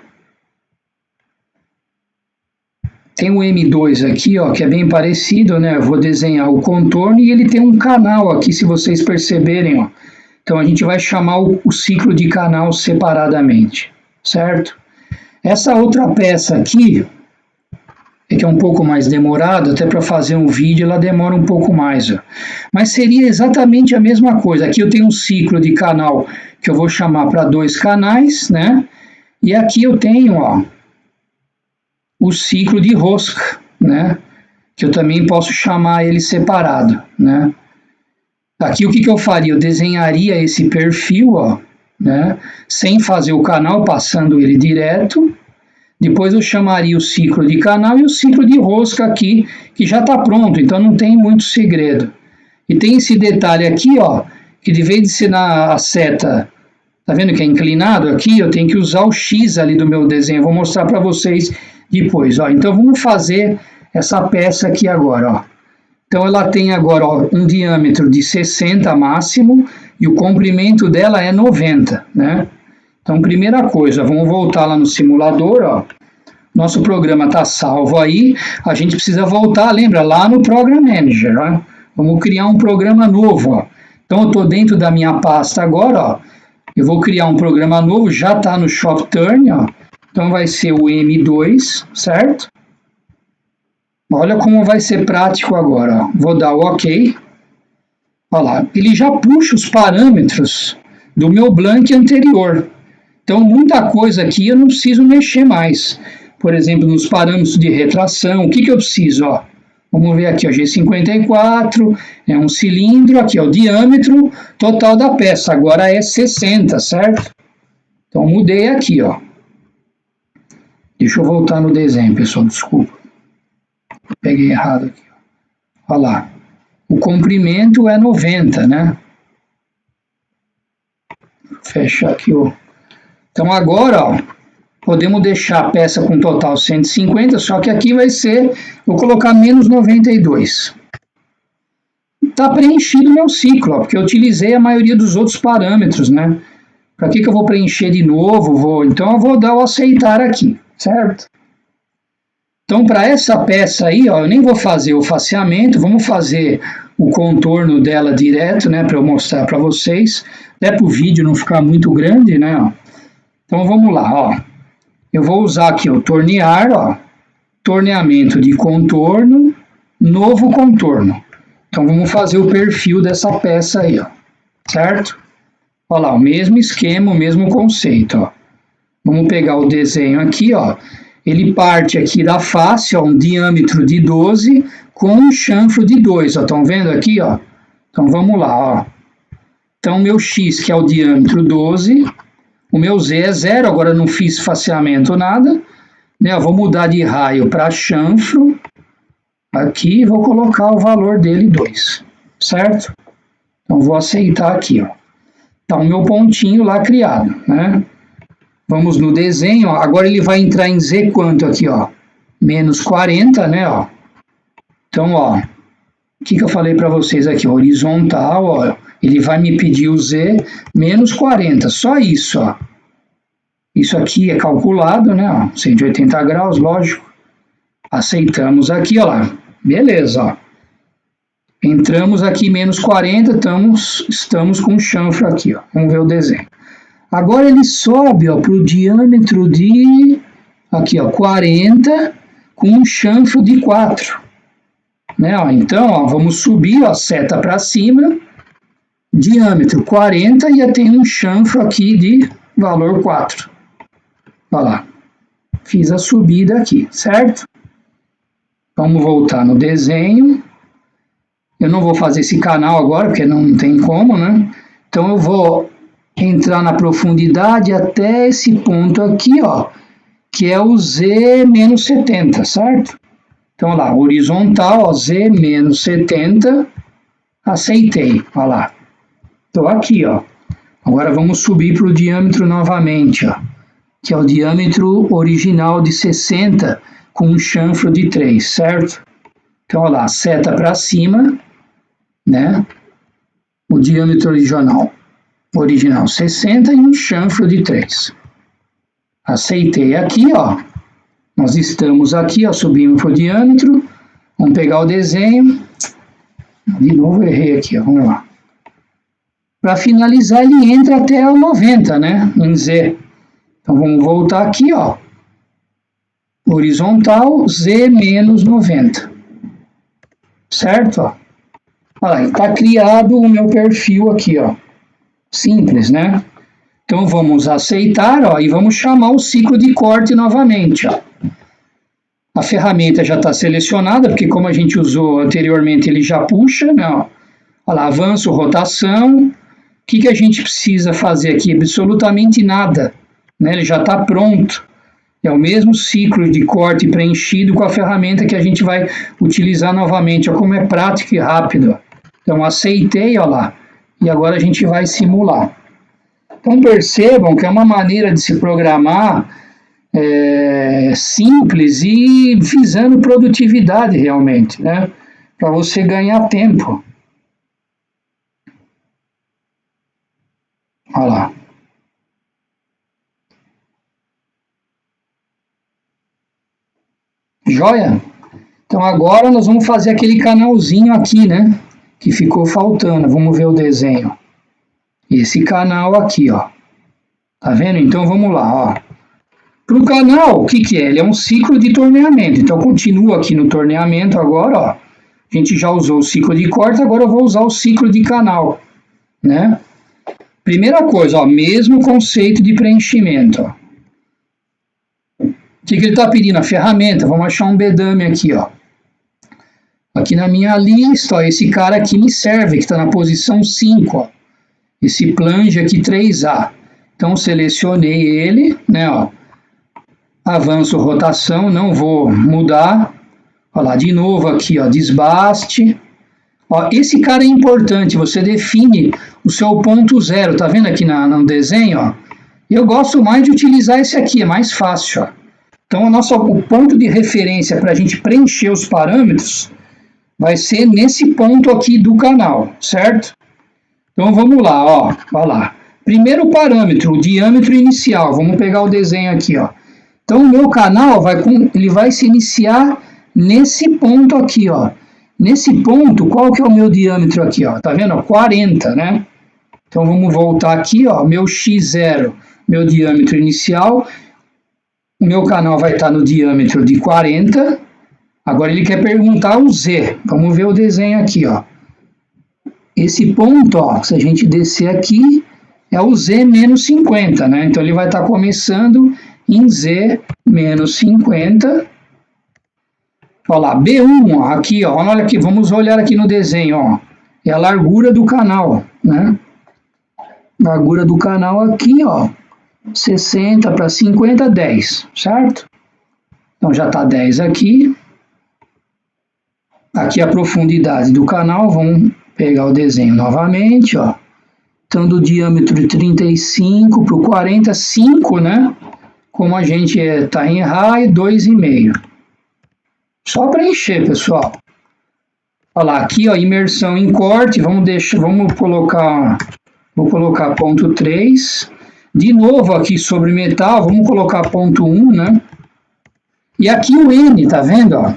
tem o M2 aqui, ó, que é bem parecido, né? Eu vou desenhar o contorno e ele tem um canal aqui, se vocês perceberem, ó. Então a gente vai chamar o ciclo de canal separadamente, certo? Essa outra peça aqui, que é um pouco mais demorado, até para fazer um vídeo ela demora um pouco mais, ó. Mas seria exatamente a mesma coisa. Aqui eu tenho um ciclo de canal que eu vou chamar para 2 canais, né? E aqui eu tenho, ó, o ciclo de rosca, né? Que eu também posso chamar ele separado, né? Aqui o que eu faria? Eu desenharia esse perfil, ó, né? Sem fazer o canal, passando ele direto. Depois eu chamaria o ciclo de canal e o ciclo de rosca aqui, que já está pronto, então não tem muito segredo. E tem esse detalhe aqui, ó, que de vez de ser na seta, tá vendo que é inclinado aqui, eu tenho que usar o X ali do meu desenho. Vou mostrar para vocês depois, ó. Então vamos fazer essa peça aqui agora, ó. Então ela tem agora, ó, um diâmetro de 60 máximo e o comprimento dela é 90, né? Então primeira coisa, vamos voltar lá no simulador, ó. Nosso programa está salvo aí, a gente precisa voltar, lembra, lá no Program Manager, ó. Vamos criar um programa novo, ó. Então eu estou dentro da minha pasta agora, ó. Eu vou criar um programa novo, já está no ShopTurn, ó. Então vai ser o M2, certo? Olha como vai ser prático agora, ó. Vou dar o OK. Olha lá, ele já puxa os parâmetros do meu blank anterior. Então muita coisa aqui eu não preciso mexer mais. Por exemplo, nos parâmetros de retração, o que eu preciso, ó? Vamos ver aqui, ó, G54, é um cilindro, aqui é o diâmetro total da peça, agora é 60, certo? Então mudei aqui, ó. Deixa eu voltar no desenho, pessoal, desculpa. Peguei errado aqui. Olha lá. O comprimento é 90, né? Vou fechar aqui, ó. Então agora, ó, podemos deixar a peça com total 150, só que aqui vai ser, vou colocar menos 92. Está preenchido o meu ciclo, ó, porque eu utilizei a maioria dos outros parâmetros, né? Para que eu vou preencher de novo? Então eu vou dar o aceitar aqui, certo? Então, para essa peça aí, ó, eu nem vou fazer o faceamento, vamos fazer o contorno dela direto, né, para eu mostrar para vocês, até para o vídeo não ficar muito grande, né, ó. Então, vamos lá, ó. Eu vou usar aqui o tornear, ó, torneamento de contorno, novo contorno. Então, vamos fazer o perfil dessa peça aí, ó, certo? Olha lá, o mesmo esquema, o mesmo conceito, ó. Vamos pegar o desenho aqui, ó. Ele parte aqui da face, ó, um diâmetro de 12 com um chanfro de 2, ó. Estão vendo aqui, ó? Então vamos lá, ó. Então o meu X, que é o diâmetro 12, o meu Z é 0, agora eu não fiz faceamento nada, né? Eu vou mudar de raio para chanfro, aqui, e vou colocar o valor dele 2, certo? Então vou aceitar aqui, ó. Tá o meu pontinho lá criado, né? Vamos no desenho, ó. Agora ele vai entrar em Z quanto aqui, ó? Menos 40, né, ó? Então, ó, o que eu falei para vocês aqui? Horizontal, ó, ele vai me pedir o Z menos 40, só isso, ó. Isso aqui é calculado, né, ó, 180 graus, lógico. Aceitamos aqui, ó lá, beleza, ó. Entramos aqui menos 40, estamos com o chanfro aqui, ó. Vamos ver o desenho. Agora ele sobe para o diâmetro de, aqui, ó, 40 com um chanfro de 4. Né, ó, então, ó, vamos subir, ó, seta para cima, diâmetro 40 e tem um chanfro aqui de valor 4. Olha lá, fiz a subida aqui, certo? Vamos voltar no desenho. Eu não vou fazer esse canal agora, porque não tem como, né? Então eu vou entrar na profundidade até esse ponto aqui, ó, que é o Z menos 70, certo? Então, lá, horizontal, ó, Z menos 70, aceitei, ó lá. Estou aqui, ó. Agora vamos subir para o diâmetro novamente, ó, que é o diâmetro original de 60 com um chanfro de 3, certo? Então, ó lá, seta para cima, né? O diâmetro original 60 e um chanfro de 3. Aceitei aqui, ó. Nós estamos aqui, ó, subimos para o diâmetro, vamos pegar o desenho, de novo errei aqui, ó, vamos lá. Para finalizar, ele entra até o 90, né, em Z. Então, vamos voltar aqui, ó, horizontal, Z menos 90, certo? Ó. Olha lá, está criado o meu perfil aqui, ó, simples, né? Então, vamos aceitar, ó, e vamos chamar o ciclo de corte novamente, ó. A ferramenta já está selecionada, porque como a gente usou anteriormente, ele já puxa, né? Ó. Olha lá, avanço, rotação. O que a gente precisa fazer aqui? Absolutamente nada, né? Ele já está pronto. É o mesmo ciclo de corte preenchido com a ferramenta que a gente vai utilizar novamente. Olha como é prático e rápido. Então, aceitei, olha lá. E agora a gente vai simular. Então, percebam que é uma maneira de se programar simples e visando produtividade realmente, né? Para você ganhar tempo. Olha lá. Joia? Então agora nós vamos fazer aquele canalzinho aqui, né? Que ficou faltando. Vamos ver o desenho. Esse canal aqui, ó. Tá vendo? Então vamos lá, ó. Para o canal, o que é? Ele é um ciclo de torneamento. Então continua aqui no torneamento agora, ó. A gente já usou o ciclo de corte, agora eu vou usar o ciclo de canal, né? Primeira coisa, ó, mesmo conceito de preenchimento, ó. O que ele está pedindo? A ferramenta. Vamos achar um bedame aqui, ó. Aqui na minha lista, ó, esse cara aqui me serve, que está na posição 5, ó. Esse plange aqui 3A. Então, selecionei ele, né, ó. Avanço, rotação, não vou mudar. Olha lá, de novo aqui, ó, desbaste. Ó, esse cara é importante, você define o seu ponto zero, tá vendo aqui no desenho, ó? Eu gosto mais de utilizar esse aqui, é mais fácil, ó. Então, o ponto de referência para a gente preencher os parâmetros vai ser nesse ponto aqui do canal, certo? Então, vamos lá, ó, olha lá. Primeiro parâmetro, o diâmetro inicial, vamos pegar o desenho aqui, ó. Então, o meu canal ele vai se iniciar nesse ponto aqui, ó. Nesse ponto, qual que é o meu diâmetro aqui, ó? Tá vendo? 40, né? Então, vamos voltar aqui, ó. Meu x0, meu diâmetro inicial. O meu canal vai estar no diâmetro de 40. Agora, ele quer perguntar o z. Vamos ver o desenho aqui, ó. Esse ponto, ó, se a gente descer aqui, é o z menos 50, né? Então, ele vai estar começando em z menos 50. Olha lá, B1, ó, aqui, ó, olha aqui, vamos olhar aqui no desenho, ó, é a largura do canal, né? Largura do canal aqui, ó, 60 para 50, 10, certo? Então já está 10 aqui. Aqui a profundidade do canal, vamos pegar o desenho novamente, ó. Então do diâmetro de 35 para o 40, 5, né? Como a gente está em raio, 2,5. Só preencher, pessoal. Olha lá, aqui, ó, imersão em corte, vou colocar ponto 3. De novo aqui sobre metal, vamos colocar ponto 1, né? E aqui o N, tá vendo, ó?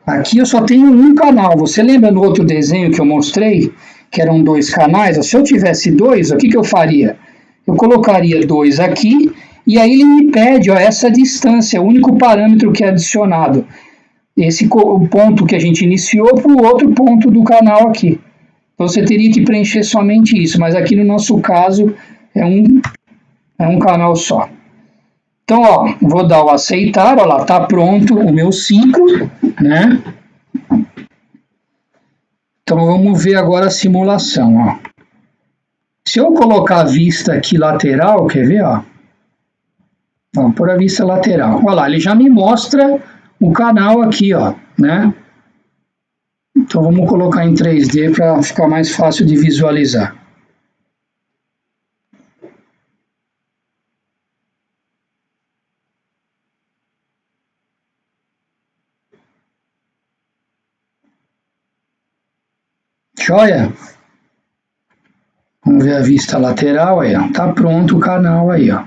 Aqui eu só tenho um canal. Você lembra no outro desenho que eu mostrei, que eram 2 canais? Se eu tivesse 2, o que eu faria? Eu colocaria 2 aqui, e aí ele me pede, ó, essa distância, o único parâmetro que é adicionado. O ponto que a gente iniciou para o outro ponto do canal aqui. Então você teria que preencher somente isso, mas aqui no nosso caso é um canal só. Então, ó, vou dar o aceitar, ó lá, tá pronto o meu ciclo, né? Então vamos ver agora a simulação, ó. Se eu colocar a vista aqui lateral, quer ver, ó? Vamos pôr a vista lateral. Olha lá, ele já me mostra o canal aqui, ó, né? Então vamos colocar em 3D para ficar mais fácil de visualizar. Joia? Vamos ver a vista lateral aí, ó. Tá pronto o canal aí, ó.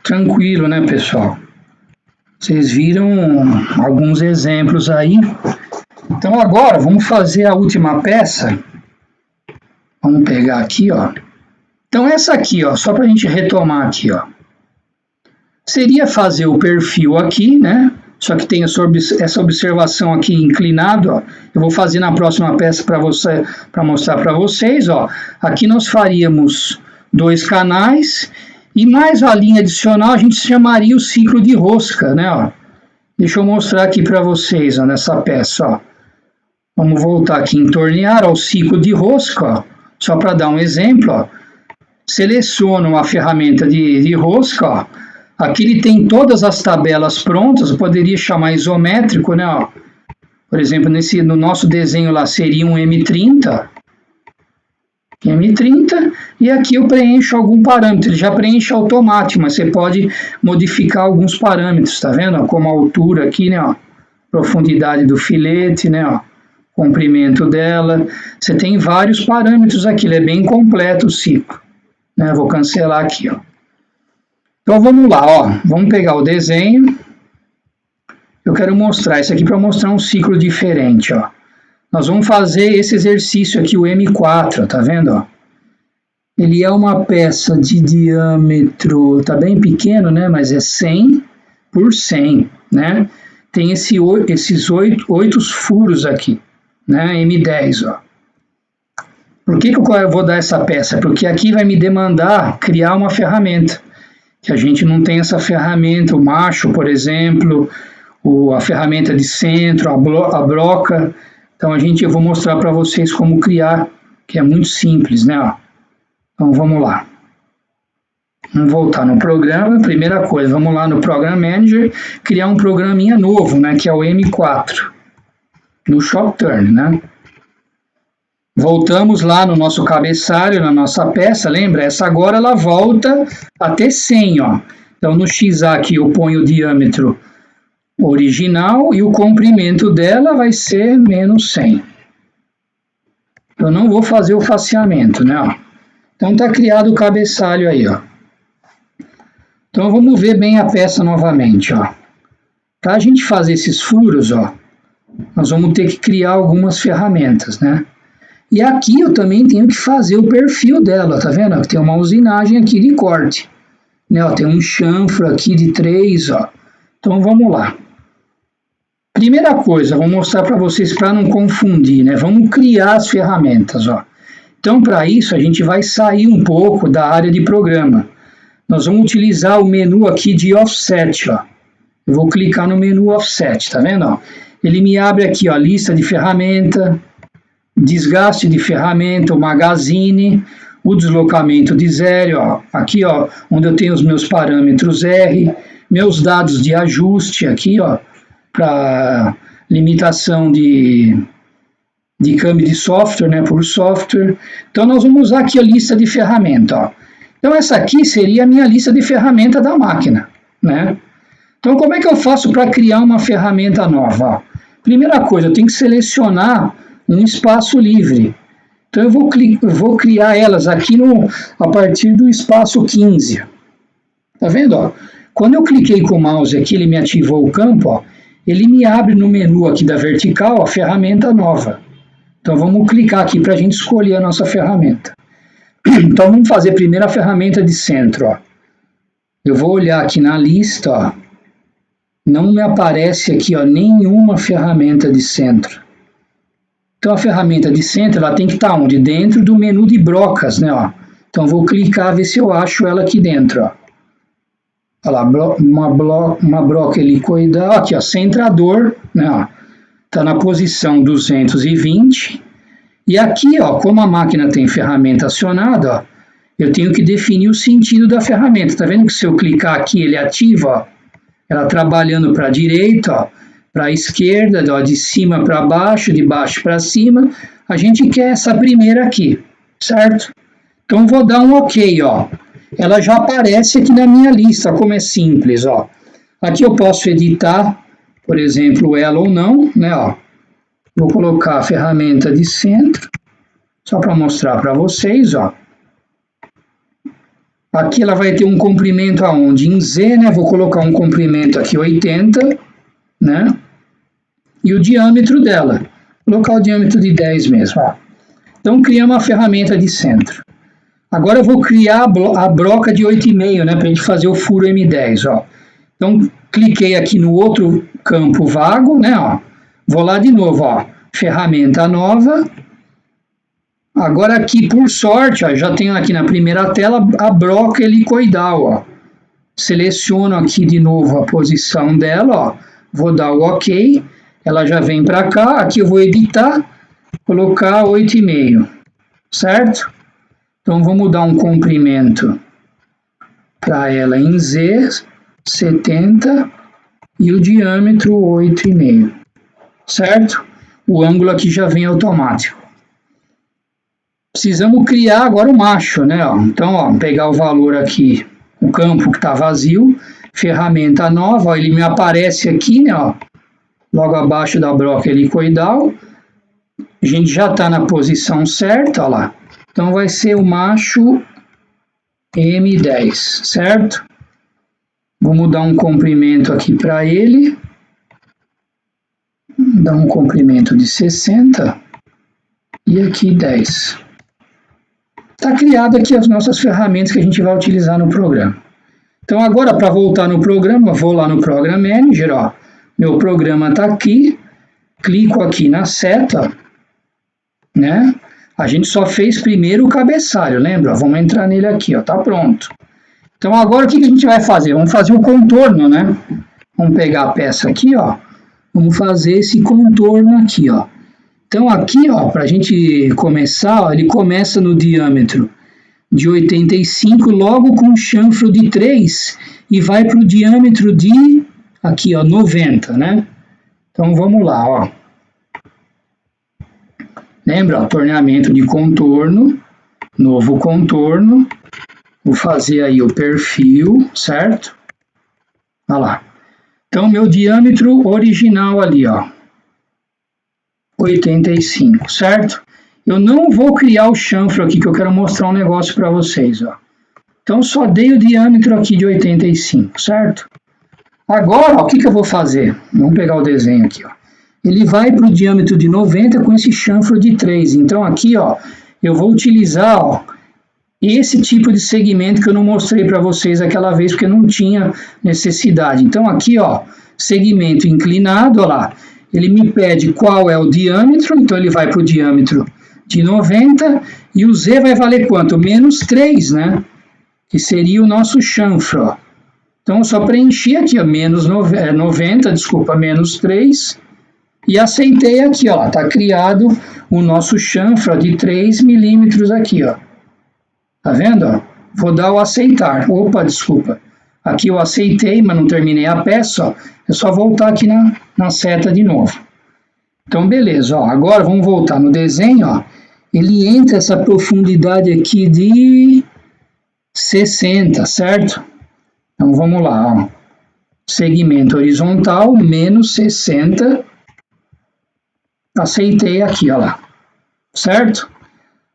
Tranquilo, né, pessoal? Vocês viram alguns exemplos aí. Então agora vamos fazer a última peça. Vamos pegar aqui, ó. Então essa aqui, ó, só para a gente retomar aqui, ó. Seria fazer o perfil aqui, né? Só que tem essa observação aqui inclinado, ó. Eu vou fazer na próxima peça para mostrar para vocês, ó. Aqui nós faríamos 2 canais e mais a linha adicional a gente chamaria o ciclo de rosca, né, ó. Deixa eu mostrar aqui para vocês, ó, nessa peça, ó. Vamos voltar aqui em tornear, ó, o ciclo de rosca, ó. Só para dar um exemplo, ó. Seleciono a ferramenta de rosca, ó. Aqui ele tem todas as tabelas prontas, eu poderia chamar isométrico, né, ó. Por exemplo, no nosso desenho lá seria um M30, e aqui eu preencho algum parâmetro, ele já preenche automático, mas você pode modificar alguns parâmetros, tá vendo? Como a altura aqui, né, ó, profundidade do filete, né, ó, comprimento dela, você tem vários parâmetros aqui, ele é bem completo o ciclo, né, vou cancelar aqui, ó. Então vamos lá, ó, vamos pegar o desenho, eu quero mostrar isso aqui para mostrar um ciclo diferente, ó. Nós vamos fazer esse exercício aqui, o M4, tá vendo, ó? Ele é uma peça de diâmetro, tá bem pequeno, né, mas é 100 por 100, né? Tem esses 8 furos aqui, né, M10, ó. Por que eu vou dar essa peça? Porque aqui vai me demandar criar uma ferramenta, que a gente não tem essa ferramenta, o macho, por exemplo, a ferramenta de centro, a broca. Então eu vou mostrar para vocês como criar, que é muito simples, né? Ó. Então vamos lá. Vamos voltar no programa. Primeira coisa, vamos lá no Program Manager, criar um programinha novo, né? Que é o M4, no Shopturn, né? Voltamos lá no nosso cabeçalho, na nossa peça, lembra? Essa agora ela volta a ter 100, ó. Então no XA aqui eu ponho o diâmetro original e o comprimento dela vai ser menos 100. Eu não vou fazer o faceamento, né? Ó. Então tá criado o cabeçalho aí, ó. Então vamos ver bem a peça novamente, ó. Para a gente fazer esses furos, ó, nós vamos ter que criar algumas ferramentas, né? E aqui eu também tenho que fazer o perfil dela, tá vendo? Tem uma usinagem aqui de corte, né? Ó, tem um chanfro aqui de 3, ó. Então vamos lá. Primeira coisa, vou mostrar para vocês para não confundir, né? Vamos criar as ferramentas, ó. Então, para isso, a gente vai sair um pouco da área de programa. Nós vamos utilizar o menu aqui de Offset, ó. Eu vou clicar no menu Offset, tá vendo? Ó? Ele me abre aqui, ó, lista de ferramenta, desgaste de ferramenta, o magazine, o deslocamento de zero, ó. Aqui, ó, onde eu tenho os meus parâmetros R, meus dados de ajuste aqui, ó, para limitação de câmbio de software, né, por software. Então, nós vamos usar aqui a lista de ferramenta, ó. Então, essa aqui seria a minha lista de ferramenta da máquina, né? Então, como é que eu faço para criar uma ferramenta nova? Ó, primeira coisa, eu tenho que selecionar um espaço livre. Então, eu vou criar elas aqui a partir do espaço 15. Tá vendo? Ó? Quando eu cliquei com o mouse aqui, ele me ativou o campo, ó, ele me abre no menu aqui da vertical a ferramenta nova. Então, vamos clicar aqui para a gente escolher a nossa ferramenta. Então, vamos fazer primeiro a ferramenta de centro. Ó. Eu vou olhar aqui na lista, ó. Não me aparece aqui, ó, nenhuma ferramenta de centro. Então, a ferramenta de centro ela tem que estar onde? Dentro do menu de brocas, né? Ó. Então, vou clicar, ver se eu acho ela aqui dentro. Ó. Olha lá, uma broca helicoidal, aqui, ó, centrador, né? Está na posição 220. E aqui, ó, como a máquina tem ferramenta acionada, ó, eu tenho que definir o sentido da ferramenta. Tá vendo que se eu clicar aqui, ele ativa, ó, ela trabalhando para a direita, para a esquerda, ó, de cima para baixo, de baixo para cima. A gente quer essa primeira aqui, certo? Então, vou dar um OK, ó. Ela já aparece aqui na minha lista, como é simples, ó. Aqui eu posso editar, por exemplo, ela ou não, né, ó. Vou colocar a ferramenta de centro, só para mostrar para vocês, ó. Aqui ela vai ter um comprimento aonde? Em Z, né? Vou colocar um comprimento aqui 80, né? E o diâmetro dela. Vou colocar o diâmetro de 10 mesmo, ó. Então, criamos uma ferramenta de centro. Agora eu vou criar a broca de 8,5, né? Para a gente fazer o furo M10, ó. Então, cliquei aqui no outro campo vago, né? Ó. Vou lá de novo, ó. Ferramenta nova. Agora aqui, por sorte, ó, já tenho aqui na primeira tela a broca helicoidal, ó. Seleciono aqui de novo a posição dela, ó. Vou dar o OK. Ela já vem para cá. Aqui eu vou editar, colocar 8,5, certo? Então, vou mudar um comprimento para ela em Z, 70, e o diâmetro 8,5, certo? O ângulo aqui já vem automático. Precisamos criar agora o macho, né? Então, ó, pegar o valor aqui, o campo que está vazio, ferramenta nova, ó, ele me aparece aqui, né? Ó, logo abaixo da broca helicoidal. A gente já está na posição certa, ó lá. Então, vai ser o macho M10, certo? Vou mudar um comprimento aqui para ele. Dar um comprimento de 60. E aqui 10. Está criado aqui as nossas ferramentas que a gente vai utilizar no programa. Então, agora, para voltar no programa, vou lá no Program Manager, ó. Meu programa está aqui. Clico aqui na seta, né? A gente só fez primeiro o cabeçalho, lembra? Vamos entrar nele aqui, ó. Tá pronto. Então, agora o que a gente vai fazer? Vamos fazer o contorno, né? Vamos pegar a peça aqui, ó. Vamos fazer esse contorno aqui, ó. Então, aqui, ó, para a gente começar, ó, ele começa no diâmetro de 85, logo com chanfro de 3, e vai para o diâmetro de, aqui, ó, 90, né? Então, vamos lá, ó. Lembra, ó, torneamento de contorno, novo contorno. Vou fazer aí o perfil, certo? Olha lá. Então, meu diâmetro original ali, ó. 85, certo? Eu não vou criar o chanfro aqui, que eu quero mostrar um negócio para vocês, ó. Então, só dei o diâmetro aqui de 85, certo? Agora, ó, o que eu vou fazer? Vamos pegar o desenho aqui, ó. Ele vai para o diâmetro de 90 com esse chanfro de 3. Então, aqui, ó, eu vou utilizar, ó, esse tipo de segmento que eu não mostrei para vocês aquela vez, porque não tinha necessidade. Então, aqui, ó, segmento inclinado, ó lá. Ele me pede qual é o diâmetro, então ele vai para o diâmetro de 90, e o Z vai valer quanto? Menos 3, né? Que seria o nosso chanfro, ó. Então, eu só preenchi aqui, ó, menos 90, desculpa, menos 3, e aceitei aqui, ó, tá criado o nosso chanfro, ó, de 3 milímetros aqui, ó. Tá vendo, ó? Vou dar o aceitar. Opa, desculpa. Aqui eu aceitei, mas não terminei a peça, ó. É só voltar aqui na seta de novo. Então, beleza, ó. Agora vamos voltar no desenho, ó. Ele entra essa profundidade aqui de 60, certo? Então, vamos lá, ó. Segmento horizontal, menos 60. Aceitei aqui, ó lá. Certo?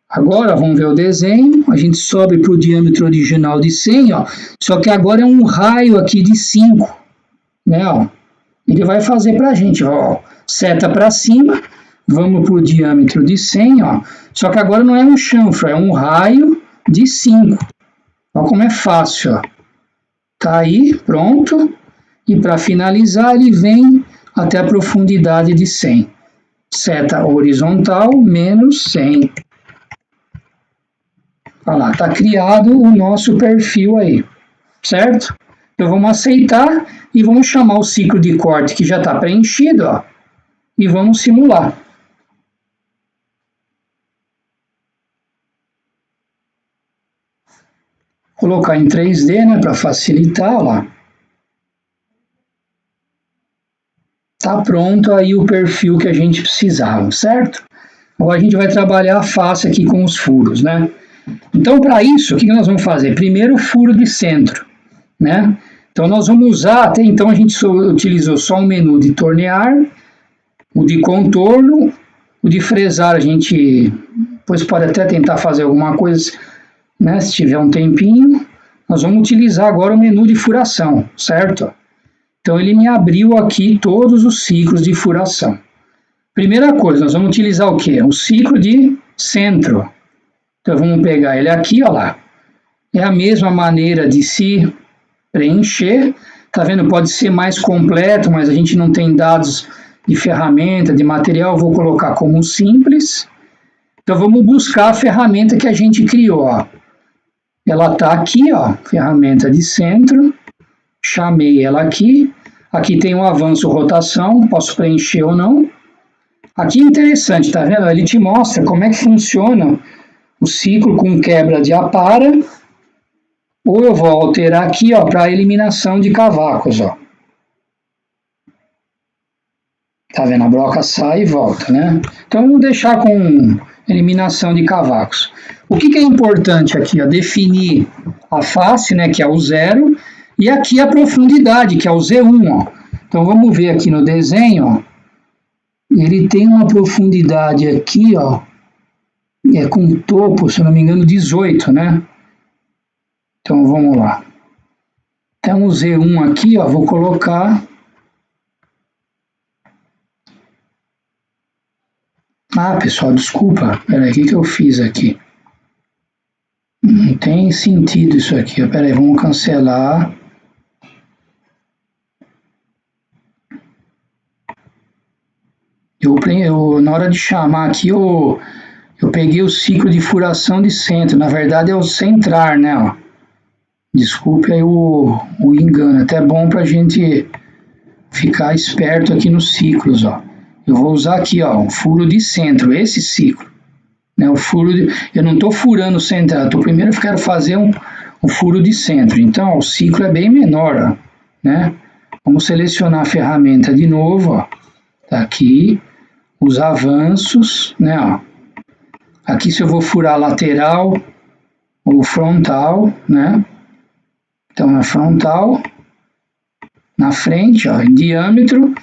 Agora, vamos ver o desenho. A gente sobe para o diâmetro original de 100, ó. Só que agora é um raio aqui de 5. Né, ó. Ele vai fazer para a gente, ó, seta para cima, vamos para o diâmetro de 100, ó. Só que agora não é um chanfro, é um raio de 5. Olha como é fácil, ó. Tá aí, pronto. E para finalizar, ele vem até a profundidade de 100. Seta horizontal, menos 100. Olha lá, tá criado o nosso perfil aí, certo? Então, vamos aceitar e vamos chamar o ciclo de corte que já está preenchido, ó, e vamos simular. Colocar em 3D, né, para facilitar, ó lá. Tá pronto aí o perfil que a gente precisava, certo? Agora a gente vai trabalhar a face aqui com os furos, né? Então, para isso, o que nós vamos fazer? Primeiro, o furo de centro, né? Então, nós vamos usar, até então a gente utilizou só o menu de tornear, o de contorno, o de fresar a gente depois pode até tentar fazer alguma coisa, né, se tiver um tempinho. nós vamos utilizar agora o menu de furação, certo? Então ele me abriu aqui todos os ciclos de furação. Primeira coisa, nós vamos utilizar o quê? O ciclo de centro. Então vamos pegar ele aqui, ó lá. É a mesma maneira de se preencher. Tá vendo? Pode ser mais completo, mas a gente não tem dados de ferramenta, de material. Vou colocar como simples. Então vamos buscar a ferramenta que a gente criou, ó. Ela tá aqui, ó, ferramenta de centro. Chamei ela aqui. Aqui tem um avanço, rotação, posso preencher ou não. Aqui é interessante, tá vendo? Ele te mostra como é que funciona o ciclo com quebra de apara. Ou eu vou alterar aqui, ó, para eliminação de cavacos, ó. Tá vendo? A broca sai e volta, né? Então vamos deixar com eliminação de cavacos. O que é importante aqui, ó? Definir a face, né, que é o 0, e aqui a profundidade, que é o Z1, ó. Então vamos ver aqui no desenho, ó. Ele tem uma profundidade aqui, ó, com topo, se eu não me engano, 18, né? Então vamos lá. Então o Z1 aqui, ó, vou colocar. Ah, pessoal, desculpa. Peraí, o que eu fiz aqui? Não tem sentido isso aqui. Peraí, vamos cancelar. Na hora de chamar aqui, eu peguei o ciclo de furação de centro. Na verdade é o centrar, né? Ó. Desculpe aí o engano. Até bom para a gente ficar esperto aqui nos ciclos, ó. Eu vou usar aqui, ó, um furo de centro, esse ciclo. Né? Eu não estou furando o central, primeiro eu quero fazer um furo de centro. Então, ó, o ciclo é bem menor, ó, né? Vamos selecionar a ferramenta de novo, ó. Tá aqui, os avanços, né? Ó. Aqui se eu vou furar lateral ou frontal, né? Então, é frontal, na frente, ó, em diâmetro,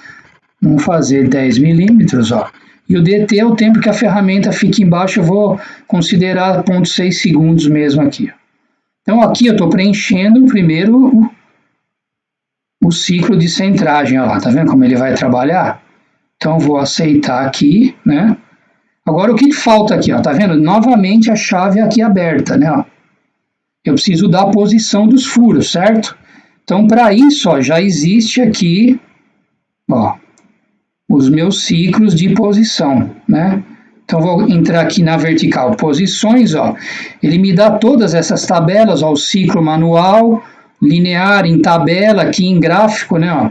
vamos fazer 10 milímetros, ó. E o DT é o tempo que a ferramenta fica embaixo, eu vou considerar 0,6 segundos mesmo aqui. Então aqui eu estou preenchendo primeiro o ciclo de centragem, ó lá, tá vendo como ele vai trabalhar? Então vou aceitar aqui, né? Agora o que falta aqui, ó, tá vendo? Novamente a chave aqui aberta, né? Ó. Eu preciso dar a posição dos furos, certo? Então para isso, ó, já existe aqui, ó, os meus ciclos de posição, né? Então vou entrar aqui na vertical posições, ó. Ele me dá todas essas tabelas, ó, o ciclo manual, linear, em tabela, aqui em gráfico, né, ó.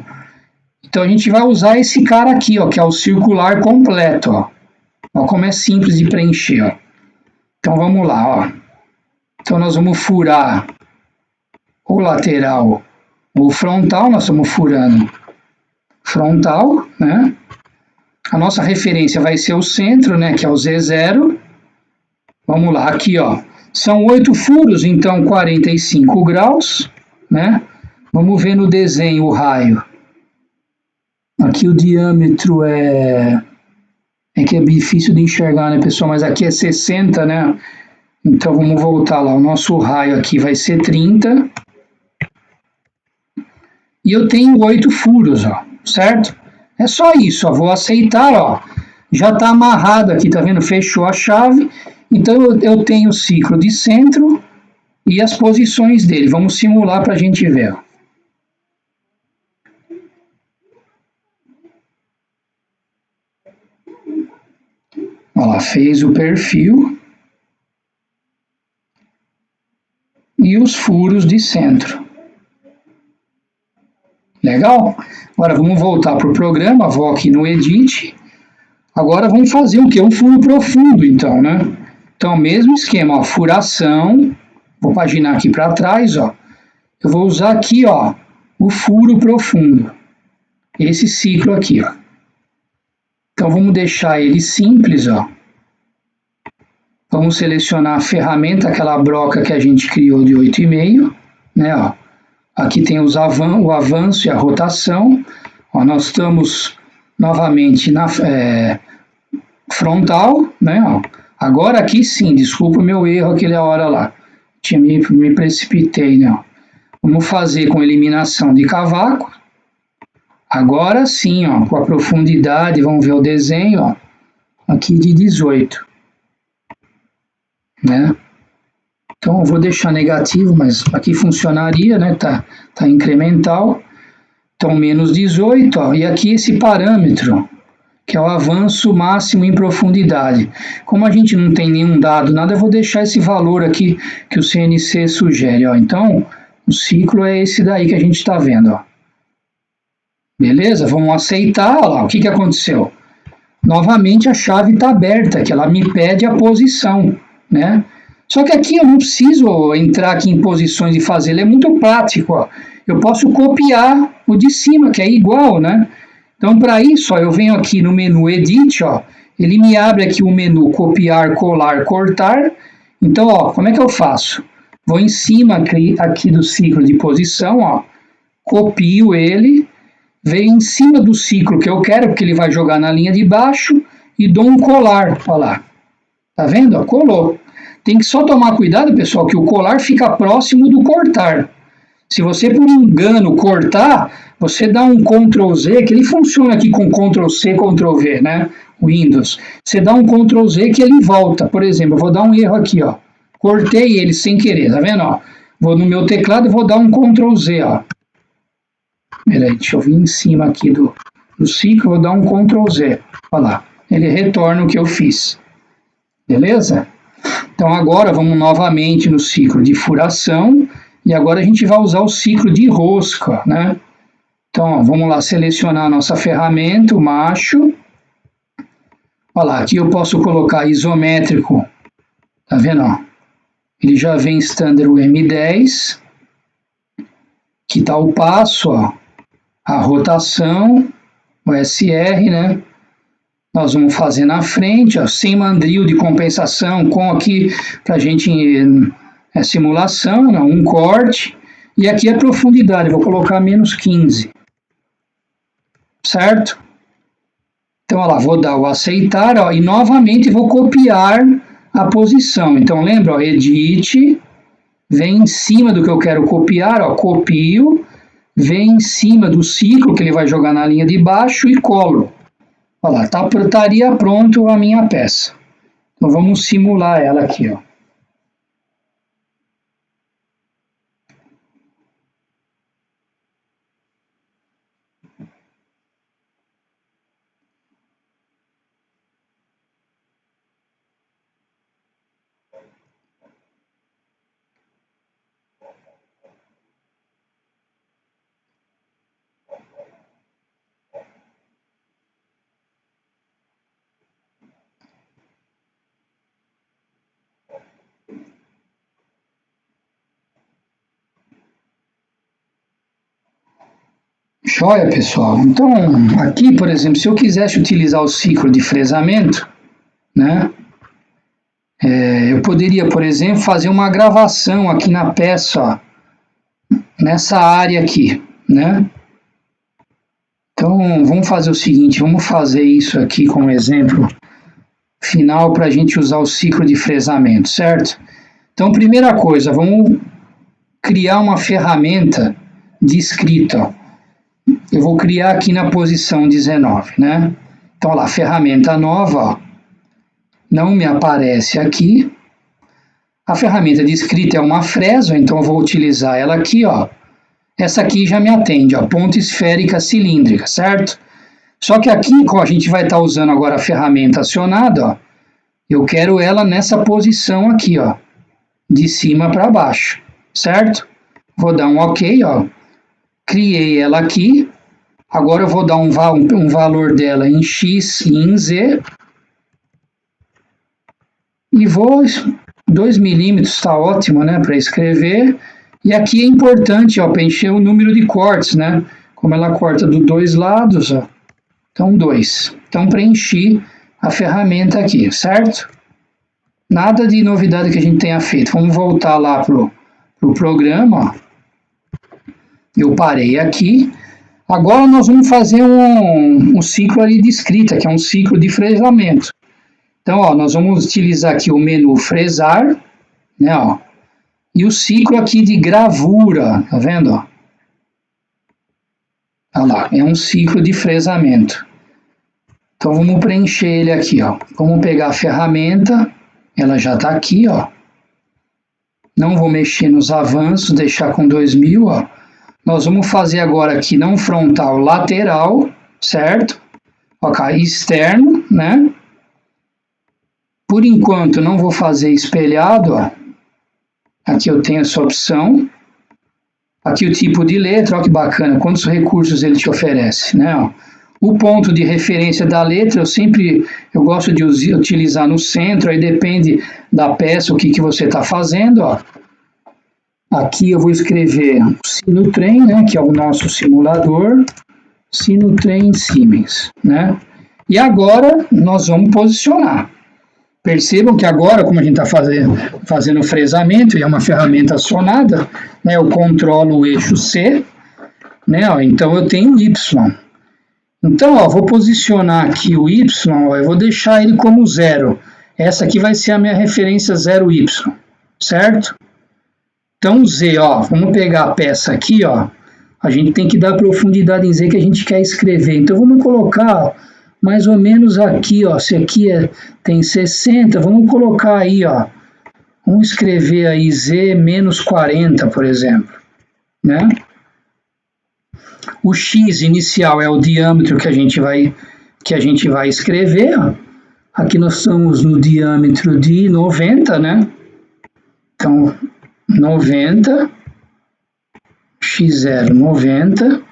Então a gente vai usar esse cara aqui, ó, que é o circular completo, ó. Ó como é simples de preencher, ó. Então vamos lá, ó. Então nós vamos furar o lateral, o frontal, nós estamos furando frontal, né? A nossa referência vai ser o centro, né, que é o Z0. Vamos lá, aqui, ó. São 8 furos, então 45 graus, né? Vamos ver no desenho o raio. Aqui o diâmetro é que é difícil de enxergar, né, pessoal? Mas aqui é 60, né? Então vamos voltar lá. O nosso raio aqui vai ser 30. E eu tenho 8 furos, ó, certo? É só isso, ó, vou aceitar, ó. Já está amarrado aqui, tá vendo? Fechou a chave. Então eu tenho o ciclo de centro e as posições dele. Vamos simular para a gente ver, ó. Olha lá, fez o perfil e os furos de centro. Legal? Agora vamos voltar para o programa, vou aqui no Edit. Agora vamos fazer o quê? Um furo profundo, então, né? Então, mesmo esquema, ó, furação. Vou paginar aqui para trás, ó. Eu vou usar aqui, ó, o furo profundo. Esse ciclo aqui, ó. Então, vamos deixar ele simples, ó. Vamos selecionar a ferramenta, aquela broca que a gente criou de 8,5, né, ó. Aqui tem o avanço e a rotação. Ó, nós estamos novamente na frontal, né? Ó. Agora aqui sim, desculpa o meu erro aquela hora lá. Me precipitei, né? Ó. Vamos fazer com eliminação de cavaco. Agora sim, ó, com a profundidade, vamos ver o desenho, ó, aqui de 18. Né? Então, eu vou deixar negativo, mas aqui funcionaria, né? Tá incremental. Então, menos 18, ó, e aqui esse parâmetro, que é o avanço máximo em profundidade. Como a gente não tem nenhum dado, nada, eu vou deixar esse valor aqui que o CNC sugere. Ó. Então, o ciclo é esse daí que a gente está vendo. Ó. Beleza? Vamos aceitar. Olha lá, o que aconteceu? Novamente a chave está aberta, que ela me pede a posição. Né? Só que aqui eu não preciso entrar aqui em posições e fazer, ele é muito prático. Ó. Eu posso copiar o de cima, que é igual, né? Então, para isso, ó, eu venho aqui no menu Edit, ó, ele me abre aqui o menu Copiar, Colar, Cortar. Então, ó, como é que eu faço? Vou em cima aqui do ciclo de posição, ó, copio ele, venho em cima do ciclo que eu quero, porque ele vai jogar na linha de baixo, e dou um colar, ó lá. Tá vendo? Ó, colou. Tem que só tomar cuidado, pessoal, que o colar fica próximo do cortar. Se você, por engano, cortar, você dá um Ctrl Z, que ele funciona aqui com Ctrl C, Ctrl V, né? Windows. Você dá um Ctrl Z que ele volta. Por exemplo, eu vou dar um erro aqui, ó. Cortei ele sem querer, tá vendo? Ó? Vou no meu teclado e vou dar um Ctrl Z, ó. Peraí, deixa eu vir em cima aqui do ciclo, vou dar um Ctrl Z. Olha lá, ele retorna o que eu fiz. Beleza? Então agora vamos novamente no ciclo de furação. E agora a gente vai usar o ciclo de rosca, né? Então, ó, vamos lá selecionar a nossa ferramenta, o macho. Olha lá, aqui eu posso colocar isométrico, tá vendo? Ó? Ele já vem standard o M10. Aqui está o passo, ó, a rotação, o SR, né? Nós vamos fazer na frente, ó, sem mandril de compensação, com aqui para a gente... simulação, não, um corte, e aqui a profundidade, vou colocar menos 15, certo? Então, olha lá, vou dar o aceitar, ó, e novamente vou copiar a posição. Então, lembra, ó, edit, vem em cima do que eu quero copiar, ó, copio, vem em cima do ciclo que ele vai jogar na linha de baixo e colo. Olha lá, estaria pronto a minha peça. Então, vamos simular ela aqui, ó. Joia, pessoal. Então, aqui, por exemplo, se eu quisesse utilizar o ciclo de fresamento, né, eu poderia, por exemplo, fazer uma gravação aqui na peça, ó, nessa área aqui, né? Então, vamos fazer o seguinte, vamos fazer isso aqui como exemplo final para a gente usar o ciclo de fresamento, certo? Então, primeira coisa, vamos criar uma ferramenta de escrita, ó. Eu vou criar aqui na posição 19, né? Então, lá, ferramenta nova, ó, não me aparece aqui. A ferramenta de escrita é uma fresa, então eu vou utilizar ela aqui, ó. Essa aqui já me atende, ó, ponta esférica cilíndrica, certo? Só que aqui, como a gente vai estar usando agora a ferramenta acionada, ó, eu quero ela nessa posição aqui, ó, de cima para baixo, certo? Vou dar um OK, ó. Criei ela aqui. Agora eu vou dar um valor dela em X e em Z. E vou... 2 milímetros está ótimo, né, para escrever. E aqui é importante, ó, preencher o número de cortes, né? Como ela corta dos dois lados, ó. Então, 2. Então, preenchi a ferramenta aqui, certo? Nada de novidade que a gente tenha feito. Vamos voltar lá pro programa, ó. Eu parei aqui. Agora nós vamos fazer um ciclo ali de escrita, que é um ciclo de fresamento. Então, ó, nós vamos utilizar aqui o menu fresar, né, ó. E o ciclo aqui de gravura, tá vendo? Ó? Olha lá, é um ciclo de fresamento. Então vamos preencher ele aqui, ó. Vamos pegar a ferramenta, ela já está aqui, ó. Não vou mexer nos avanços, deixar com 2000, ó. Nós vamos fazer agora aqui não frontal, lateral, certo? Ok, externo, né? Por enquanto não vou fazer espelhado, ó. Aqui eu tenho essa opção. Aqui o tipo de letra, olha que bacana, quantos recursos ele te oferece, né? O ponto de referência da letra, eu gosto de utilizar no centro, aí depende da peça, o que você está fazendo, ó. Aqui eu vou escrever o Sinotrem, né, que é o nosso simulador, Sinotrem Siemens, né? E agora nós vamos posicionar. Percebam que agora, como a gente está fazendo o fresamento, e é uma ferramenta acionada, né, eu controlo o eixo C, né, ó, então eu tenho Y. Então, ó, vou posicionar aqui o Y, ó, eu vou deixar ele como 0. Essa aqui vai ser a minha referência 0Y, certo? Então, Z, ó, vamos pegar a peça aqui, ó, a gente tem que dar profundidade em Z que a gente quer escrever. Então, vamos colocar, ó, mais ou menos aqui, ó, se aqui tem 60, vamos colocar aí, ó, vamos escrever aí Z menos 40, por exemplo, né? O X inicial é o diâmetro que a gente vai escrever, ó. Aqui nós estamos no diâmetro de 90, né? Então, 90, x0, 90,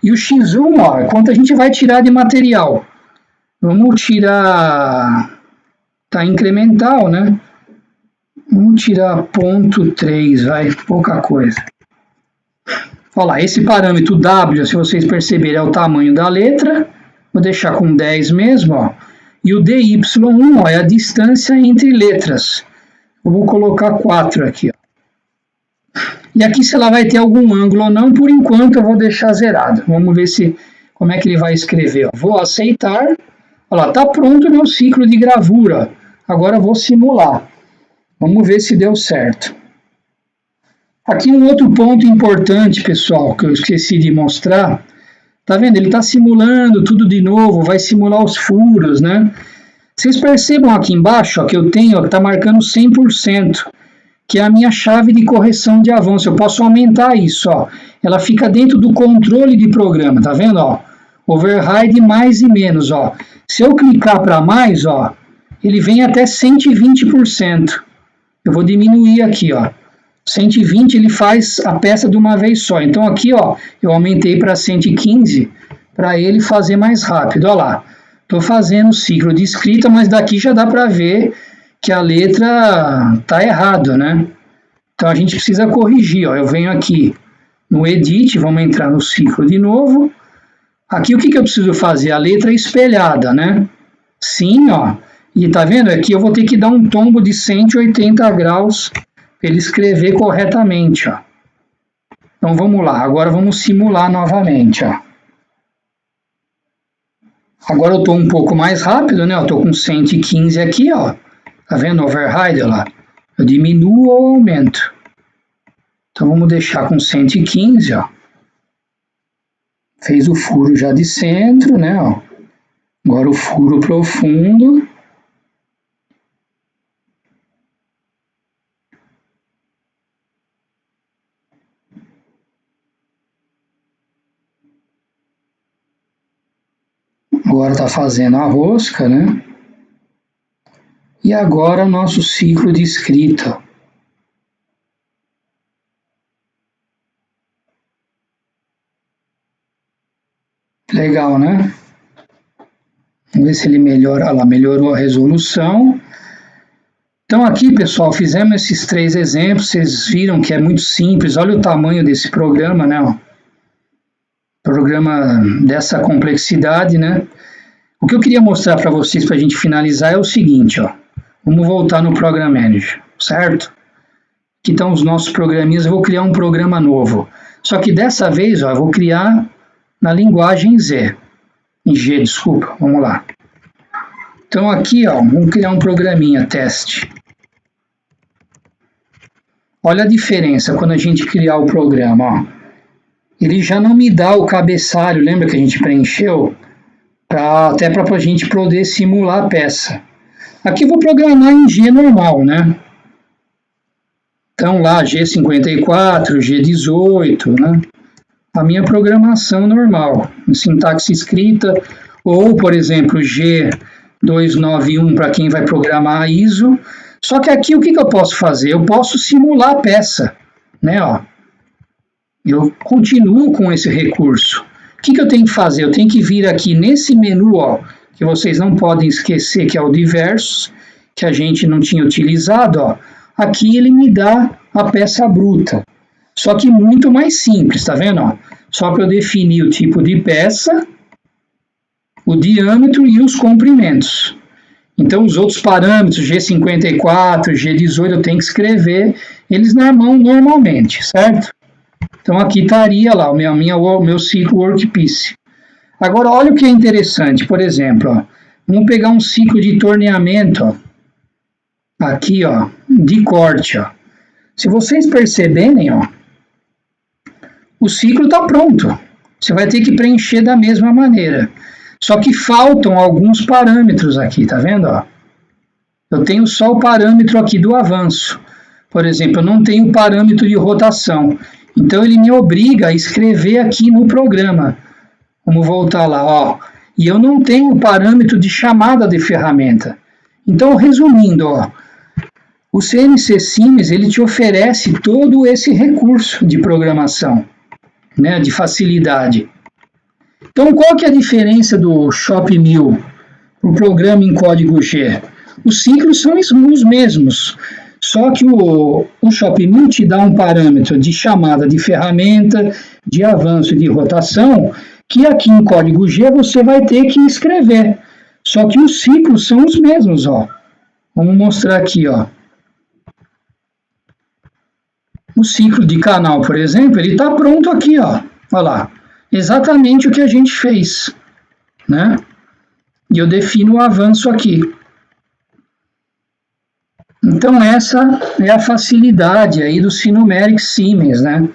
e o x1, ó, é quanto a gente vai tirar de material. Vamos tirar, tá incremental, né? Vamos tirar 0,3, vai, pouca coisa. Olha lá, esse parâmetro W, se vocês perceberem, é o tamanho da letra. Vou deixar com 10 mesmo, ó. E o DY1, ó, é a distância entre letras. Eu vou colocar 4 aqui, ó. E aqui se ela vai ter algum ângulo ou não, por enquanto eu vou deixar zerado. Vamos ver como é que ele vai escrever. Ó. Vou aceitar. Olha lá, tá pronto o meu ciclo de gravura. Agora eu vou simular. Vamos ver se deu certo. Aqui um outro ponto importante, pessoal, que eu esqueci de mostrar. Tá vendo? Ele está simulando tudo de novo, vai simular os furos, né? Vocês percebam aqui embaixo, ó, que eu tenho, está marcando 100%, que é a minha chave de correção de avanço. Eu posso aumentar isso, ó. Ela fica dentro do controle de programa, tá vendo, ó? Override mais e menos, ó. Se eu clicar para mais, ó, ele vem até 120%. Eu vou diminuir aqui, ó. 120 ele faz a peça de uma vez só. Então aqui, ó, eu aumentei para 115 para ele fazer mais rápido. Olha lá, estou fazendo o ciclo de escrita, mas daqui já dá para ver que a letra tá errado, né? Então a gente precisa corrigir, ó. Eu venho aqui no Edit, vamos entrar no ciclo de novo. Aqui o que eu preciso fazer? A letra espelhada, né? Sim, ó. E tá vendo? Aqui eu vou ter que dar um tombo de 180 graus para ele escrever corretamente, ó. Então vamos lá, agora vamos simular novamente, ó. Agora eu estou um pouco mais rápido, né? Eu estou com 115 aqui, ó. Tá vendo? Override, ó lá. Eu diminuo ou aumento. Então vamos deixar com 115, ó. Fez o furo já de centro, né? Ó. Agora o furo profundo. Agora está fazendo a rosca, né? E agora o nosso ciclo de escrita. Legal, né? Vamos ver se ele melhora. Olha lá, melhorou a resolução. Então aqui, pessoal, fizemos esses 3 exemplos. Vocês viram que é muito simples. Olha o tamanho desse programa, né? Ó. Programa dessa complexidade, né? O que eu queria mostrar para vocês, para a gente finalizar, é o seguinte, ó. Vamos voltar no Program Manager, certo? Aqui estão os nossos programinhas. Eu vou criar um programa novo. Só que dessa vez, ó, eu vou criar na linguagem Z. Em G, desculpa. Vamos lá. Então aqui, ó, vamos criar um programinha, teste. Olha a diferença quando a gente criar o programa, ó. Ele já não me dá o cabeçalho, lembra que a gente preencheu? Até para a gente poder simular a peça. Aqui eu vou programar em G normal, né? Então lá G54, G18, né? A minha programação normal, sintaxe escrita, ou por exemplo G291 para quem vai programar ISO. Só que aqui o que eu posso fazer? Eu posso simular a peça, né? Ó, eu continuo com esse recurso. O que eu tenho que fazer? Eu tenho que vir aqui nesse menu, ó, que vocês não podem esquecer, que é o diversos, que a gente não tinha utilizado, ó. Aqui ele me dá a peça bruta, só que muito mais simples, tá vendo? Ó? Só para eu definir o tipo de peça, o diâmetro e os comprimentos. Então os outros parâmetros, G54, G18, eu tenho que escrever eles na mão normalmente, certo? Então aqui estaria lá o meu ciclo workpiece. Agora olha o que é interessante, por exemplo, ó, vamos pegar um ciclo de torneamento, ó, aqui, ó, de corte, ó. Se vocês perceberem, ó, o ciclo está pronto. Você vai ter que preencher da mesma maneira. Só que faltam alguns parâmetros aqui, tá vendo? Ó? Eu tenho só o parâmetro aqui do avanço. Por exemplo, eu não tenho parâmetro de rotação. Então ele me obriga a escrever aqui no programa. Vamos voltar lá, ó. E eu não tenho o parâmetro de chamada de ferramenta. Então, resumindo, ó, o CNC Sims ele te oferece todo esse recurso de programação, né, de facilidade. Então, qual que é a diferença do Shop1000 para o programa em código G? Os ciclos são os mesmos, só que o Shop1000 te dá um parâmetro de chamada de ferramenta, de avanço e de rotação, que aqui em código G você vai ter que escrever. Só que os ciclos são os mesmos, ó. Vamos mostrar aqui, ó. O ciclo de canal, por exemplo, ele está pronto aqui, ó. Olha lá. Exatamente o que a gente fez, né? E eu defino o avanço aqui. Então essa é a facilidade aí do Sinomeric Siemens, né?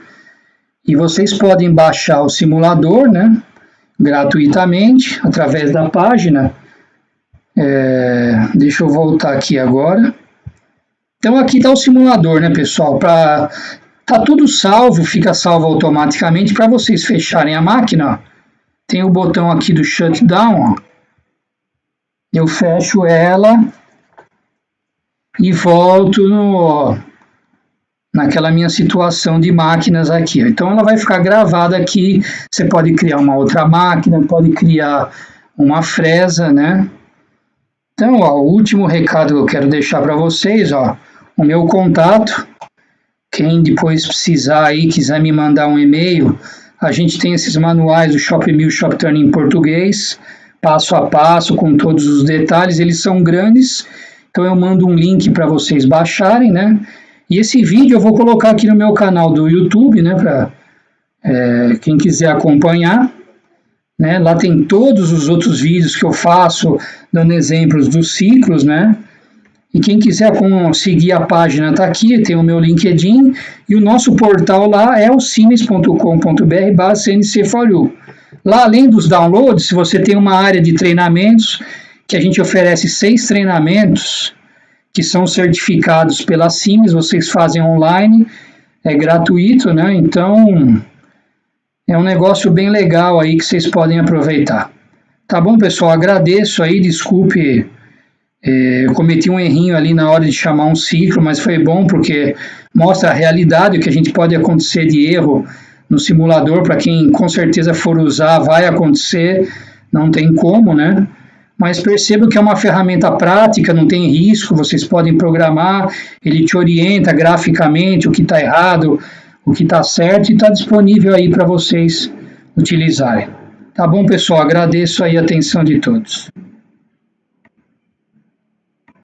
E vocês podem baixar o simulador, né? Gratuitamente, através da página. Deixa eu voltar aqui agora. Então aqui está o simulador, né, pessoal? Tá tudo salvo, fica salvo automaticamente. Para vocês fecharem a máquina, ó, tem o botão aqui do shutdown. Ó. Eu fecho ela e volto naquela minha situação de máquinas aqui. Ó. Então ela vai ficar gravada aqui. Você pode criar uma outra máquina, pode criar uma fresa, né? Então, ó, o último recado que eu quero deixar para vocês, ó, o meu contato. Quem depois precisar aí, quiser me mandar um e-mail, a gente tem esses manuais do Shop1000 Shopturning em português, passo a passo, com todos os detalhes. Eles são grandes, então eu mando um link para vocês baixarem, né? E esse vídeo eu vou colocar aqui no meu canal do YouTube, né? Para quem quiser acompanhar. Né? Lá tem todos os outros vídeos que eu faço, dando exemplos dos ciclos, né? E quem quiser seguir a página está aqui, tem o meu LinkedIn, e o nosso portal lá é o siemens.com.br/cnc4u. Lá, além dos downloads, se você tem uma área de treinamentos, que a gente oferece 6 treinamentos, que são certificados pela Siemens, vocês fazem online, é gratuito, né? Então, é um negócio bem legal aí que vocês podem aproveitar. Tá bom, pessoal? Agradeço aí, desculpe, eu cometi um errinho ali na hora de chamar um ciclo, mas foi bom porque mostra a realidade, o que a gente pode acontecer de erro no simulador. Para quem com certeza for usar, vai acontecer, não tem como, né? Mas perceba que é uma ferramenta prática, não tem risco, vocês podem programar, ele te orienta graficamente o que está errado, o que está certo, e está disponível aí para vocês utilizarem. Tá bom, pessoal? Agradeço aí a atenção de todos.